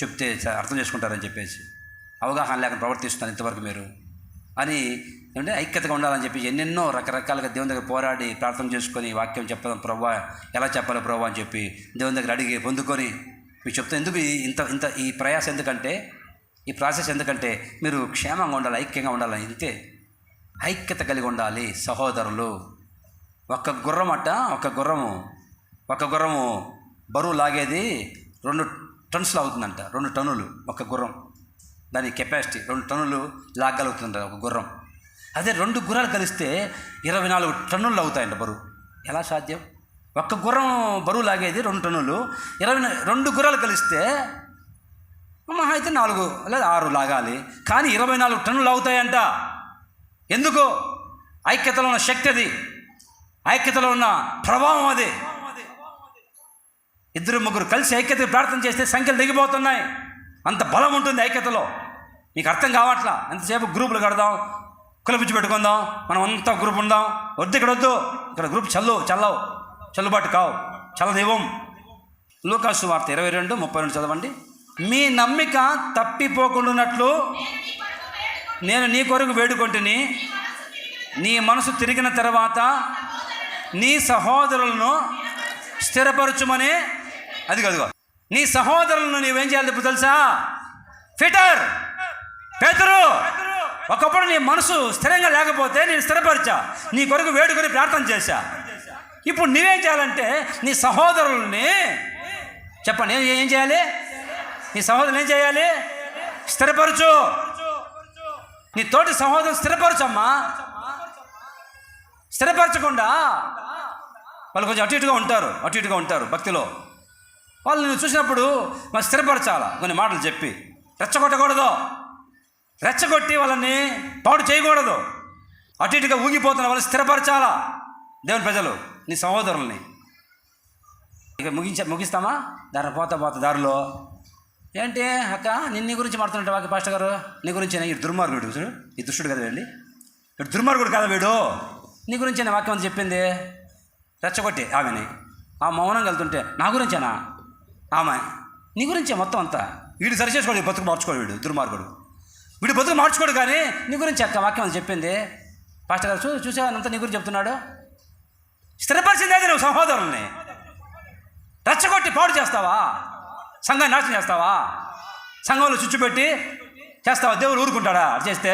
చెప్తే అర్థం చేసుకుంటారని చెప్పేసి. అవగాహన లేకుండా ప్రవర్తిస్తున్నారు ఇంతవరకు మీరు అని అంటే ఐక్యతగా ఉండాలని చెప్పి ఎన్నెన్నో రకరకాలుగా దేవుని దగ్గర పోరాడి ప్రార్థన చేసుకొని వాక్యం చెప్పడం, ప్రభువా ఎలా చెప్పాలి ప్రభువా అని చెప్పి దేవుని దగ్గర అడిగి పొందుకొని మీకు చెప్తే ఎందుకు ఇంత ఈ ప్రయాసం ఎందుకంటే, ఈ ప్రాసెస్ ఎందుకంటే మీరు క్షేమంగా ఉండాలి, ఐక్యంగా ఉండాలని. ఇంతే ఐక్యత కలిగి ఉండాలి సహోదరులు. ఒక గుర్రము బరువు లాగేది 2 టన్నులు అవుతుందంట. 2 టన్నులు ఒక గుర్రం, దాని కెపాసిటీ 2 టన్నులు లాగలుగుతుందంట ఒక గుర్రం. అదే 2 గుర్రాలు కలిస్తే 24 టన్నులు అవుతాయంట బరువు. ఎలా సాధ్యం? ఒక్క గుర్రం బరువు లాగేది 2 టన్నులు, 2 గుర్రాలు కలిస్తే మహా అయితే 4 లేదా 6 లాగాలి, కానీ 24 టన్నులు అవుతాయంట. ఎందుకు? ఐక్యతలో ఉన్న శక్తి అది, ఐక్యతలో ఉన్న ప్రభావం అది. 2-3 కలిసి ఐక్యత ప్రార్థన చేస్తే సంఖ్యలు దిగిపోతున్నాయి. అంత బలం ఉంటుంది ఐక్యతలో. మీకు అర్థం కావట్లా. ఎంతసేపు గ్రూపులు కడదాం, కులపిచ్చి పెట్టుకుందాం, మనం అంతా గ్రూప్ ఉందాం. ఇక్కడ వద్దు, ఇక్కడ గ్రూప్ చెల్లుబాటు కావు, చల్లదేవం. లూకాసు సువార్త 22:32 చదవండి. మీ నమ్మిక తప్పిపోకుండానట్లు నేను నీ కొరకు వేడుకొంటిని, నీ మనసు తిరిగిన తర్వాత నీ సహోదరులను స్థిరపరచుమని. అదిగో నీ సహోదరులను నీవేం చేయాలి ఇప్పుడు తెలుసా? పేతురు, ఒకప్పుడు నీ మనసు స్థిరంగా లేకపోతే నేను స్థిరపరిచా, నీ కొరకు వేడుకొని ప్రార్థన చేశా. ఇప్పుడు నువ్వేం చేయాలంటే నీ సహోదరుల్ని చెప్పండి, ఏం చేయాలి? నీ సహోదరులు ఏం చేయాలి? స్థిరపరచు. నీ తోటి సహోదరులు స్థిరపరచమ్మా. స్థిరపరచకుండా వాళ్ళు కొంచెం అటు ఇటుగా ఉంటారు భక్తిలో. వాళ్ళు నువ్వు చూసినప్పుడు మనం స్థిరపరచాలా, కొన్ని మాటలు చెప్పి రెచ్చగొట్టకూడదు. రెచ్చగొట్టి వాళ్ళని పాడు చేయకూడదు. అటు ఇటుగా ఊగిపోతున్న వాళ్ళని స్థిరపరచాలా దేవుని ప్రజలు, నీ సహోదరుల్ని. ఇక ముగిస్తామా? దాని పోతా దారిలో ఏంటి అక్క నీ గురించి మాట్లాడుతుంటే వాకి పాస్టర్ గారు నీ గురించి ఈ దుర్మార్గుడు చూడు, ఈ దుష్టుడు కదా వీడి, వీడు దుర్మార్గుడు కదా వీడు, నీ గురించి నేను వాక్యం అని చెప్పింది. రెచ్చగొట్టి ఆమెని ఆ మౌనంగా వెళ్తుంటే నా గురించేనా ఆమె, నీ గురించే మొత్తం అంతా. వీడు సరిచేసుకోడు, బతుకు మార్చుకోడు, వీడు దుర్మార్గుడు, వీడు బతుకు మార్చుకోడు. కానీ నీ గురించి అక్క వాక్యం అని చెప్పింది పాస్టర్ గారు చూసానంతా నీ గురించి చెప్తున్నాడు. స్థిరపరిచింది అది నువ్వు సహోదరుల్ని. రెచ్చగొట్టి పాడు చేస్తావా? సంఘాన్ని నాశనం చేస్తావా? సంఘంలో చుచ్చుపెట్టి చేస్తావా? దేవుడు ఊరుకుంటాడా అది చేస్తే?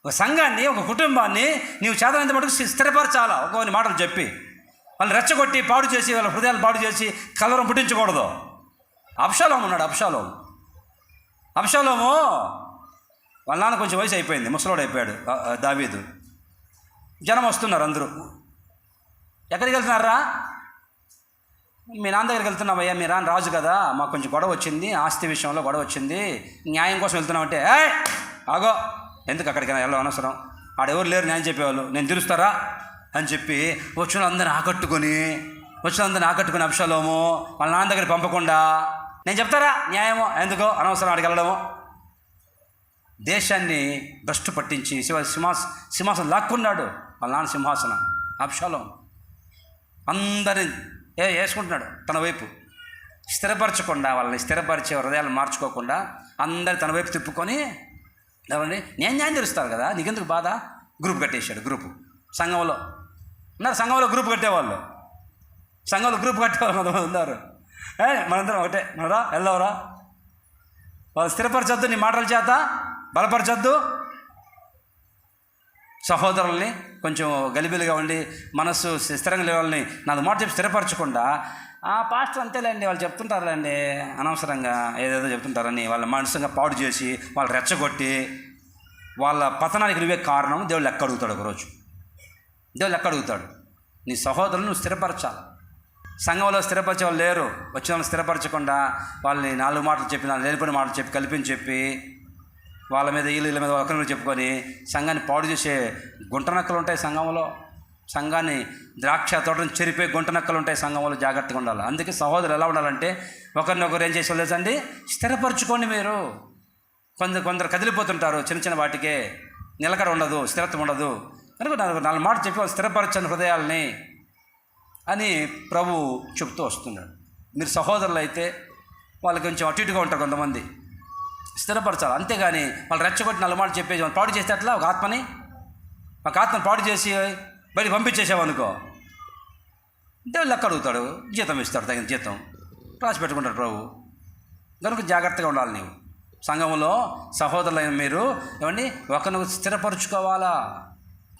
ఒక సంఘాన్ని, ఒక కుటుంబాన్ని నీవు చేతనంత మటుకు స్థిరపరచాలా. ఒకని మాటలు చెప్పి వాళ్ళు రెచ్చగొట్టి పాడు చేసి వాళ్ళ హృదయాలు పాడు చేసి కలవరం పుట్టించకూడదు. అబ్షాలోము ఉన్నాడు. అబ్షాలోము వాళ్ళ నాన్న కొంచెం వయసు అయిపోయింది, ముసలోడు అయిపోయాడు దావీదు. జనం వస్తున్నారు, అందరూ ఎక్కడికి వెళ్తున్నారా? మీ నాన్న దగ్గరికి వెళ్తున్నామయ్యా, మీ నాన్న రాజు కదా, మాకు కొంచెం గొడవ వచ్చింది, ఆస్తి విషయంలో గొడవ వచ్చింది, న్యాయం కోసం వెళ్తున్నామంటే ఆగో ఎందుకు అక్కడికైనా వెళ్ళడం అనవసరం, ఆడెవరు లేరు న్యాయం చెప్పేవాళ్ళు, నేను తెలుస్తారా అని చెప్పి వచ్చిన అందరిని ఆకట్టుకుని అబ్షాలోము వాళ్ళ నాన్న దగ్గర పంపకుండా నేను చెప్తారా న్యాయమో ఎందుకో అనవసరం ఆడికి వెళ్ళడము. దేశాన్ని భ్రష్టు పట్టించి సింహాసనం లాక్కున్నాడు వాళ్ళ నాన్న సింహాసనం. అబ్షాలోము అందరిని వేసుకుంటున్నాడు తన వైపు, స్థిరపరచకుండా వాళ్ళని స్థిరపరిచే హృదయాలు మార్చుకోకుండా అందరి తన వైపు తిప్పుకొని ఎవరండి నేను న్యాయం తెలుస్తారు కదా నీకెందుకు బాధ. గ్రూప్ కట్టేశాడు. సంఘంలో గ్రూప్ కట్టేవాళ్ళు, కొంతమంది ఉన్నారు. మనందరం ఒకటే, మనరా వెళ్ళవరా, వాళ్ళు స్థిరపరచొద్దు, నీ మాటల చేత బలపరచొద్దు. సహోదరుల్ని కొంచెం గలిబిలిగా ఉండి మనస్సు స్థిరంగా లేవాలని నాలుగు మాట చెప్పి స్థిరపరచకుండా పాస్టర్ అంతేలేండి వాళ్ళు చెప్తుంటారులేండి అనవసరంగా ఏదేదో చెప్తుంటారని వాళ్ళ మనసుగా పాడు చేసి వాళ్ళు రెచ్చగొట్టి వాళ్ళ పతనానికి నువ్వే కారణం. దేవుడు లెక్క అడుగుతాడు ఒకరోజు. దేవుడు లెక్క అడుగుతాడు. నీ సహోదరులను నువ్వు స్థిరపరచాలి. సంఘంలో స్థిరపరిచే వాళ్ళు లేరు. వచ్చిన వాళ్ళు స్థిరపరచకుండా వాళ్ళని నాలుగు మాటలు చెప్పి, లేనిపోయిన మాటలు చెప్పి, కల్పించి చెప్పి వాళ్ళ మీద వీళ్ళ మీద ఒకరి చెప్పుకొని సంఘాన్ని పాడు చేసే గుంటనక్కలు ఉంటాయి సంఘంలో. సంఘాన్ని ద్రాక్ష తోటను చెరిపే గుంటనక్కలు ఉంటాయి సంఘంలో. జాగ్రత్తగా ఉండాలి. అందుకే సహోదరులు ఎలా ఉండాలంటే ఒకరినొకరు ఏం చేసి లేదండి స్థిరపరచుకోండి. మీరు కొందరు కదిలిపోతుంటారు చిన్న వాటికే, నిలకడ ఉండదు, స్థిరత్వం ఉండదు. కనుక నాలుగు మాట చెప్పి వాళ్ళు స్థిరపరచని హృదయాల్ని అని ప్రభు చెప్తూ వస్తున్నాడు. మీరు సహోదరులు అయితే వాళ్ళకి కొంచెం అటు ఇటుగా ఉంటారు కొంతమంది, స్థిరపరచాలి. అంతేగాని వాళ్ళు రెచ్చగొట్టి నాలుగు మాటలు చెప్పేసి వాళ్ళు పాడు చేస్తే అట్లా ఒక ఆత్మని పాడు చేసి బయట పంపించేసావనుకో దేవుడు లెక్క అడుగుతాడు, జీతం ఇస్తాడు, తగిన జీతం రాసి పెట్టుకుంటాడు ప్రభు. కనుక జాగ్రత్తగా ఉండాలి. నీవు సంఘంలో సహోదరులైన మీరు ఏమండి ఒకరిని స్థిరపరుచుకోవాలా.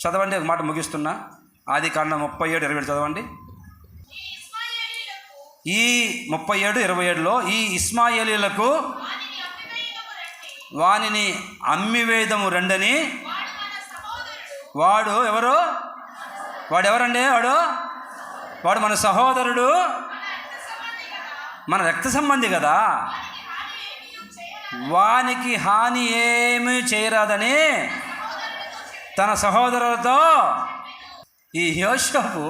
చదవండి, ఒక మాట ముగిస్తున్నా. ఆదికాండం 37:27 చదవండి. ఈ 37:27లో ఈ ఇష్మాయేలీయులకు వానిని అమ్మివేదము రండని. వాడు ఎవరండి? వాడు మన సహోదరుడు, మన రక్త సంబంధి కదా, వానికి హాని ఏమీ చేయరాదని తన సహోదరులతో. ఈ యోసేపు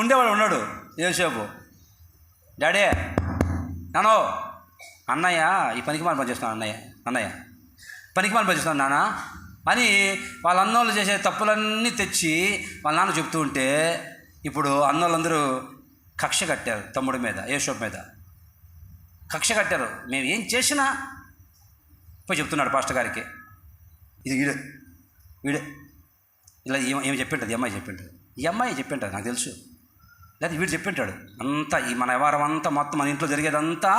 ఉండేవాడు ఉన్నాడు. యోసేపు డాడీ నానో అన్నయ్య ఈ పనికి మాల పనిచేస్తున్నాను, అన్నయ్య పనికి మాల పనిచేస్తున్నాను నాన్న అని వాళ్ళ అన్నోళ్ళు చేసే తప్పులన్నీ తెచ్చి వాళ్ళ నాన్న చెప్తూ ఉంటే ఇప్పుడు అన్నోళ్ళందరూ కక్ష కట్టారు తమ్ముడి మీద, యోసేపు మీద కక్ష కట్టారు. మేము ఏం చేసినా పోయి చెప్తున్నాడు పాస్టర్ గారికి, ఇది వీడే ఇలా ఏమి చెప్పింటుంది, ఈ అమ్మాయి చెప్పింటుంది నాకు తెలుసు, లేదా వీడు చెప్పింటాడు అంతా. ఈ మన వ్యవహారం అంతా మొత్తం మన ఇంట్లో జరిగేదంతా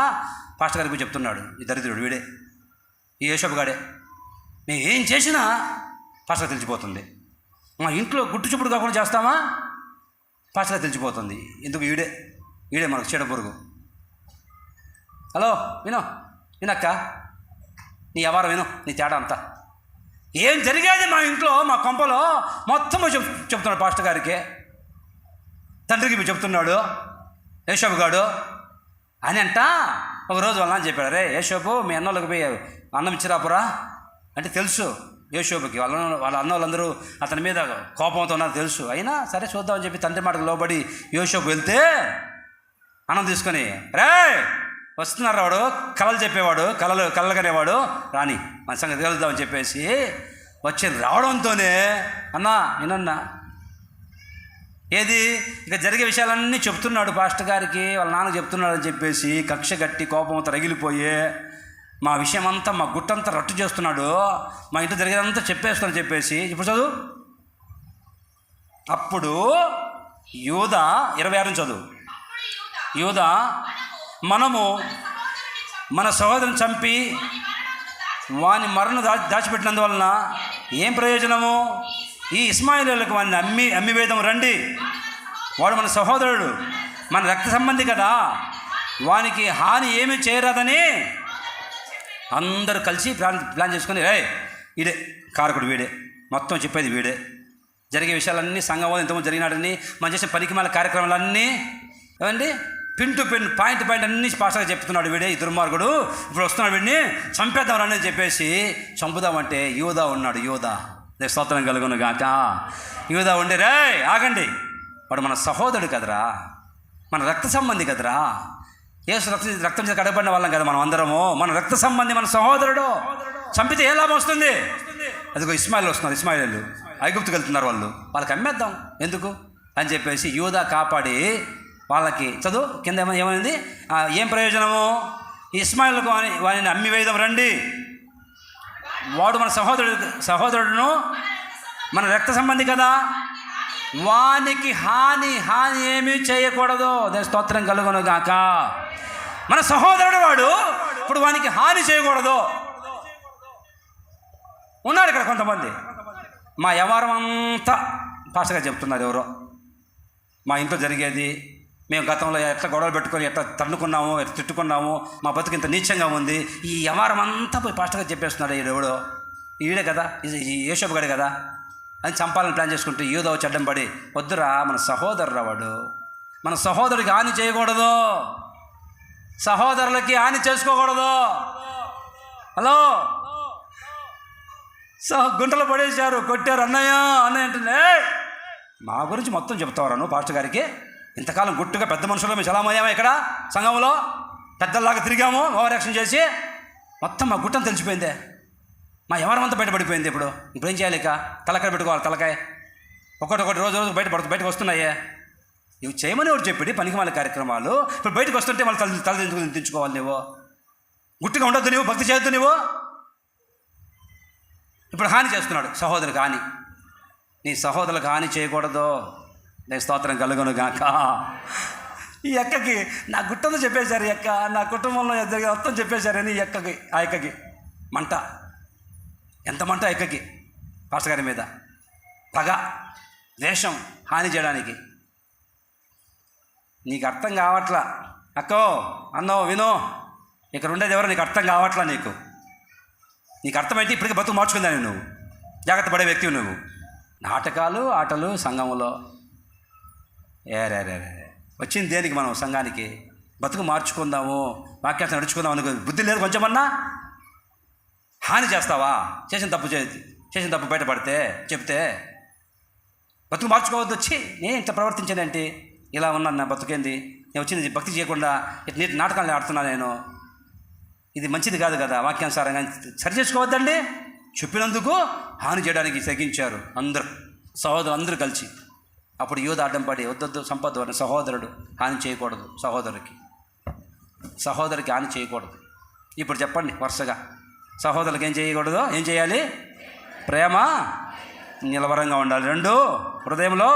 పాస్టర్ గారికి పోయి చెప్తున్నాడు. ఈ దరిద్రుడు వీడే, ఈ యోసేపు గాడే. మేము ఏం చేసినా పాస్టర్ గారికి తెలిసిపోతుంది. మా ఇంట్లో గుట్టు చూపుడు కాకుండా చేస్తామా పాస్టర్ గారికి తెలిసిపోతుంది. ఎందుకు వీడే మనకు చెడ పురుగు. హలో వినక్క, నీ వ్యవహారం విను, నీ తేడా అంతా ఏం జరిగేది మా ఇంట్లో మా కొంపలో మొత్తం చెప్తున్నాడు పాస్టర్ గారికి, తండ్రికి చెప్తున్నాడు యోసేపు గాడు అని అంట. ఒకరోజు వాళ్ళ నాన్న చెప్పాడు, రే యోసేపు మీ అన్నోళ్ళకి పోయి అన్నం ఇచ్చిరాపురా అంటే తెలుసు యోసేపుకి. వాళ్ళ అన్న వాళ్ళందరూ అతని మీద కోపంతో ఉన్నారు తెలుసు. అయినా సరే చూద్దామని చెప్పి తండ్రి మాటకు లోబడి యోసేపు వెళ్తే అన్నం తీసుకొని, రే వస్తున్నారు వాడు, కళలు చెప్పేవాడు, కళలు కనేవాడు, రాని మన సంగతి తెలుద్దామని చెప్పేసి వచ్చి రావడంతోనే అన్నా నేనన్నా ఏది ఇక జరిగే విషయాలన్నీ చెప్తున్నాడు పాస్టర్ గారికి, వాళ్ళ నాన్న చెప్తున్నాడు అని చెప్పేసి కక్ష గట్టి కోపంతో రగిలిపోయి మా విషయం అంతా, మా గుట్టంతా రట్టు చేస్తున్నాడు, మా ఇంట్లో జరిగేదంతా చెప్పేస్తానని చెప్పేసి. ఇప్పుడు చదువు. అప్పుడు యూదా 26 చదువు. యూదా మనము మన సహోదరుని చంపి వాని మరణం దాచిపెట్టినందువలన ఏం ప్రయోజనము? ఈ ఇస్మాయిలీయులకు వాడిని అమ్మి వేదం రండి, వాడు మన సహోదరుడు, మన రక్త సంబంధి కదా, వానికి హాని ఏమీ చేయరాదని అందరూ కలిసి ప్లాన్ చేసుకొని, వీడే కారకుడు, వీడే మొత్తం చెప్పేది వీడే, జరిగే విషయాలన్నీ సంఘంలో ఇంతకుముందు జరిగినాడని మనం చేసే పనికిమాల కార్యక్రమాలన్నీ ఏమండి పిన్ టు పిన్ పాయింట్ అన్నీ పాస్టర్గా చెప్తున్నాడు వీడే, ఈ దుర్మార్గుడు ఇప్పుడు వస్తున్నాడు, వీడిని చంపేద్దాం అని చెప్పేసి చంపుదామంటే యూదా ఉన్నాడు. యూదా స్తోత్రం కలుగును గాక. యూదా ఉండి, రే ఆగండి, వాడు మన సహోదరుడు కదరా, మన రక్త సంబంధి కదరా, యేసు రక్తం చేత కడగబడిన వాళ్ళం కదా మనం అందరము, మన రక్త సంబంధి, మన సహోదరుడు, చంపితే ఏ లాభం వస్తుంది? అదిగో ఇస్మాయిల్ వస్తున్నారు, ఇస్మాయిలు ఐగుప్తుకు వెళ్తున్నారు, వాళ్ళకి అమ్మేద్దాం ఎందుకు అని చెప్పేసి యూదా కాపాడి వాళ్ళకి చదువు కింద ఏమైంది, ఏం ప్రయోజనము? ఇస్మాయిల్కు వాడిని అమ్మి వేయదాం రండి, వాడు మన సహోదరుడును మన రక్త సంబంధి కదా, వానికి హాని ఏమీ చేయకూడదు. స్తోత్రం కలుగును గాక. మన సహోదరుడు వాడు, ఇప్పుడు వానికి హాని చేయకూడదు. ఉన్నారు ఇక్కడ కొంతమంది, మా వ్యవహారం అంతా పాస్టర్గా చెప్తున్నారు ఎవరో, మా ఇంట్లో జరిగేది, మేము గతంలో ఎట్లా గొడవలు పెట్టుకొని ఎట్లా తన్నుకున్నాము, ఎట్లా తిట్టుకున్నాము, మా బతుకు ఇంత నీచంగా ఉంది, ఈ వ్యవహారం అంతా పోయి పాస్టర్గా చెప్పేస్తున్నాడు. ఎవడో ఈడే కదా, ఈ యోసేపు గడే కదా అని చంపాలని ప్లాన్ చేసుకుంటే యూదా వచ్చి అడ్డం పడి, వద్దురా మన సహోదరుడు వాడు, మన సహోదరుడికి హాని చేయకూడదు, సహోదరులకి హాని చేసుకోకూడదు. హలో, గుంటలు పడేశారు, కొట్టారు, అన్నయ్య అంటుండే, మా గురించి మొత్తం చెప్తావరా నువ్వు పాస్టర్ గారికి? ఇంతకాలం గుట్టుగా పెద్ద మనుషులు మేము చలామయ్యామా ఇక్కడ సంఘంలో, పెద్దల్లాగా తిరిగాము, ఓవర్ యాక్షన్ చేసి మొత్తం మా గుట్టం తెలిసిపోయిందే, మా ఎవరం అంతా బయటపడిపోయింది. ఇప్పుడు ఏం చేయాలి? ఇక తలకాయ పెట్టుకోవాలి, తలకాయ ఒకటి రోజు బయటకు వస్తున్నాయే. ఇవి చేయమని ఒకటి చెప్పి పనికిమాల కార్యక్రమాలు ఇప్పుడు బయటకు వస్తుంటే మళ్ళీ తల తెచ్చుకోవాలి. నువ్వు గుట్టుగా ఉండొద్దు, నువ్వు భక్తి చేయొద్దు, నువ్వు ఇప్పుడు హాని చేస్తున్నాడు సహోదరులకు హాని, నీ సహోదరులకు హాని చేయకూడదు. నేను స్తోత్రం కలుగును గాక. ఈ ఎక్కకి నా గుట్టంతో చెప్పేశారు, ఎక్క నా కుటుంబంలో మొత్తం చెప్పేశారని ఆ ఎక్కకి మంట, ఎంత మంట ఎక్కకి, పాస్టర్ గారి మీద పగ, ద్వేషం, హాని చేయడానికి. నీకు అర్థం కావట్లా అక్కో, అన్నో, వినో, ఇక్కడ ఉండేది ఎవరో నీకు అర్థం కావట్లా. నీకు అర్థమైతే ఇప్పటికీ బతుకు మార్చుకుందాను. నువ్వు జాగ్రత్త పడే వ్యక్తివి. నువ్వు నాటకాలు, ఆటలు సంఘంలో వచ్చింది దేనికి? మనం సంఘానికి బతుకు మార్చుకుందాము, వాక్యాన్ని నడుచుకుందాం అనుకో, బుద్ధి లేదు కొంచెమన్నా. హాని చేస్తావా? చేసిన తప్పు బయటపడితే చెప్తే బతుకు మార్చుకోవద్దు. వచ్చి నేను ఇంత ప్రవర్తించానంటే ఇలా ఉన్నాను, నా బతుకేంది, నేను వచ్చింది భక్తి చేయకుండా నీటి నాటకాలు ఆడుతున్నా, నేను ఇది మంచిది కాదు కదా, వాక్యానుసారంగా సరి చేసుకోవద్దండి. చెప్పినందుకు హాని చేయడానికి తెగించారు అందరూ, సహోదరులు అందరూ కలిసి. అప్పుడు యూదా అడ్డం పడి, వద్దొద్దు సంపద, సహోదరుడు హాని చేయకూడదు, సహోదరికి హాని చేయకూడదు. ఇప్పుడు చెప్పండి వరుసగా, సహోదరులకు ఏం చేయకూడదు, ఏం చేయాలి? ప్రేమ నిలవరంగా ఉండాలి. 2, హృదయంలో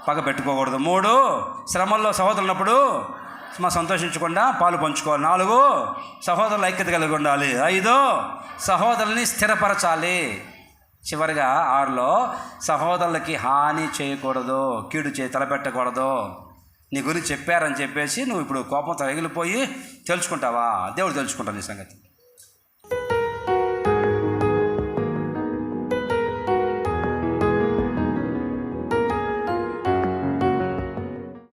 పగ పెట్టుకోకూడదు. 3, శ్రమల్లో సహోదరులు ఉన్నప్పుడు సంతోషించకుండా పాలు పంచుకోవాలి. 4, సహోదరుల ఐక్యత కలిగి ఉండాలి. 5, సహోదరుల్ని స్థిరపరచాలి. చివరిగా 6లో సహోదరులకి హాని చేయకూడదు, కీడు తలపెట్టకూడదు. నీ గురించి చెప్పారని చెప్పేసి నువ్వు ఇప్పుడు కోపంతో రగిలిపోయి తెలుసుకుంటావా? దేవుడు తెలుసుకుంటాను నీ సంగతి.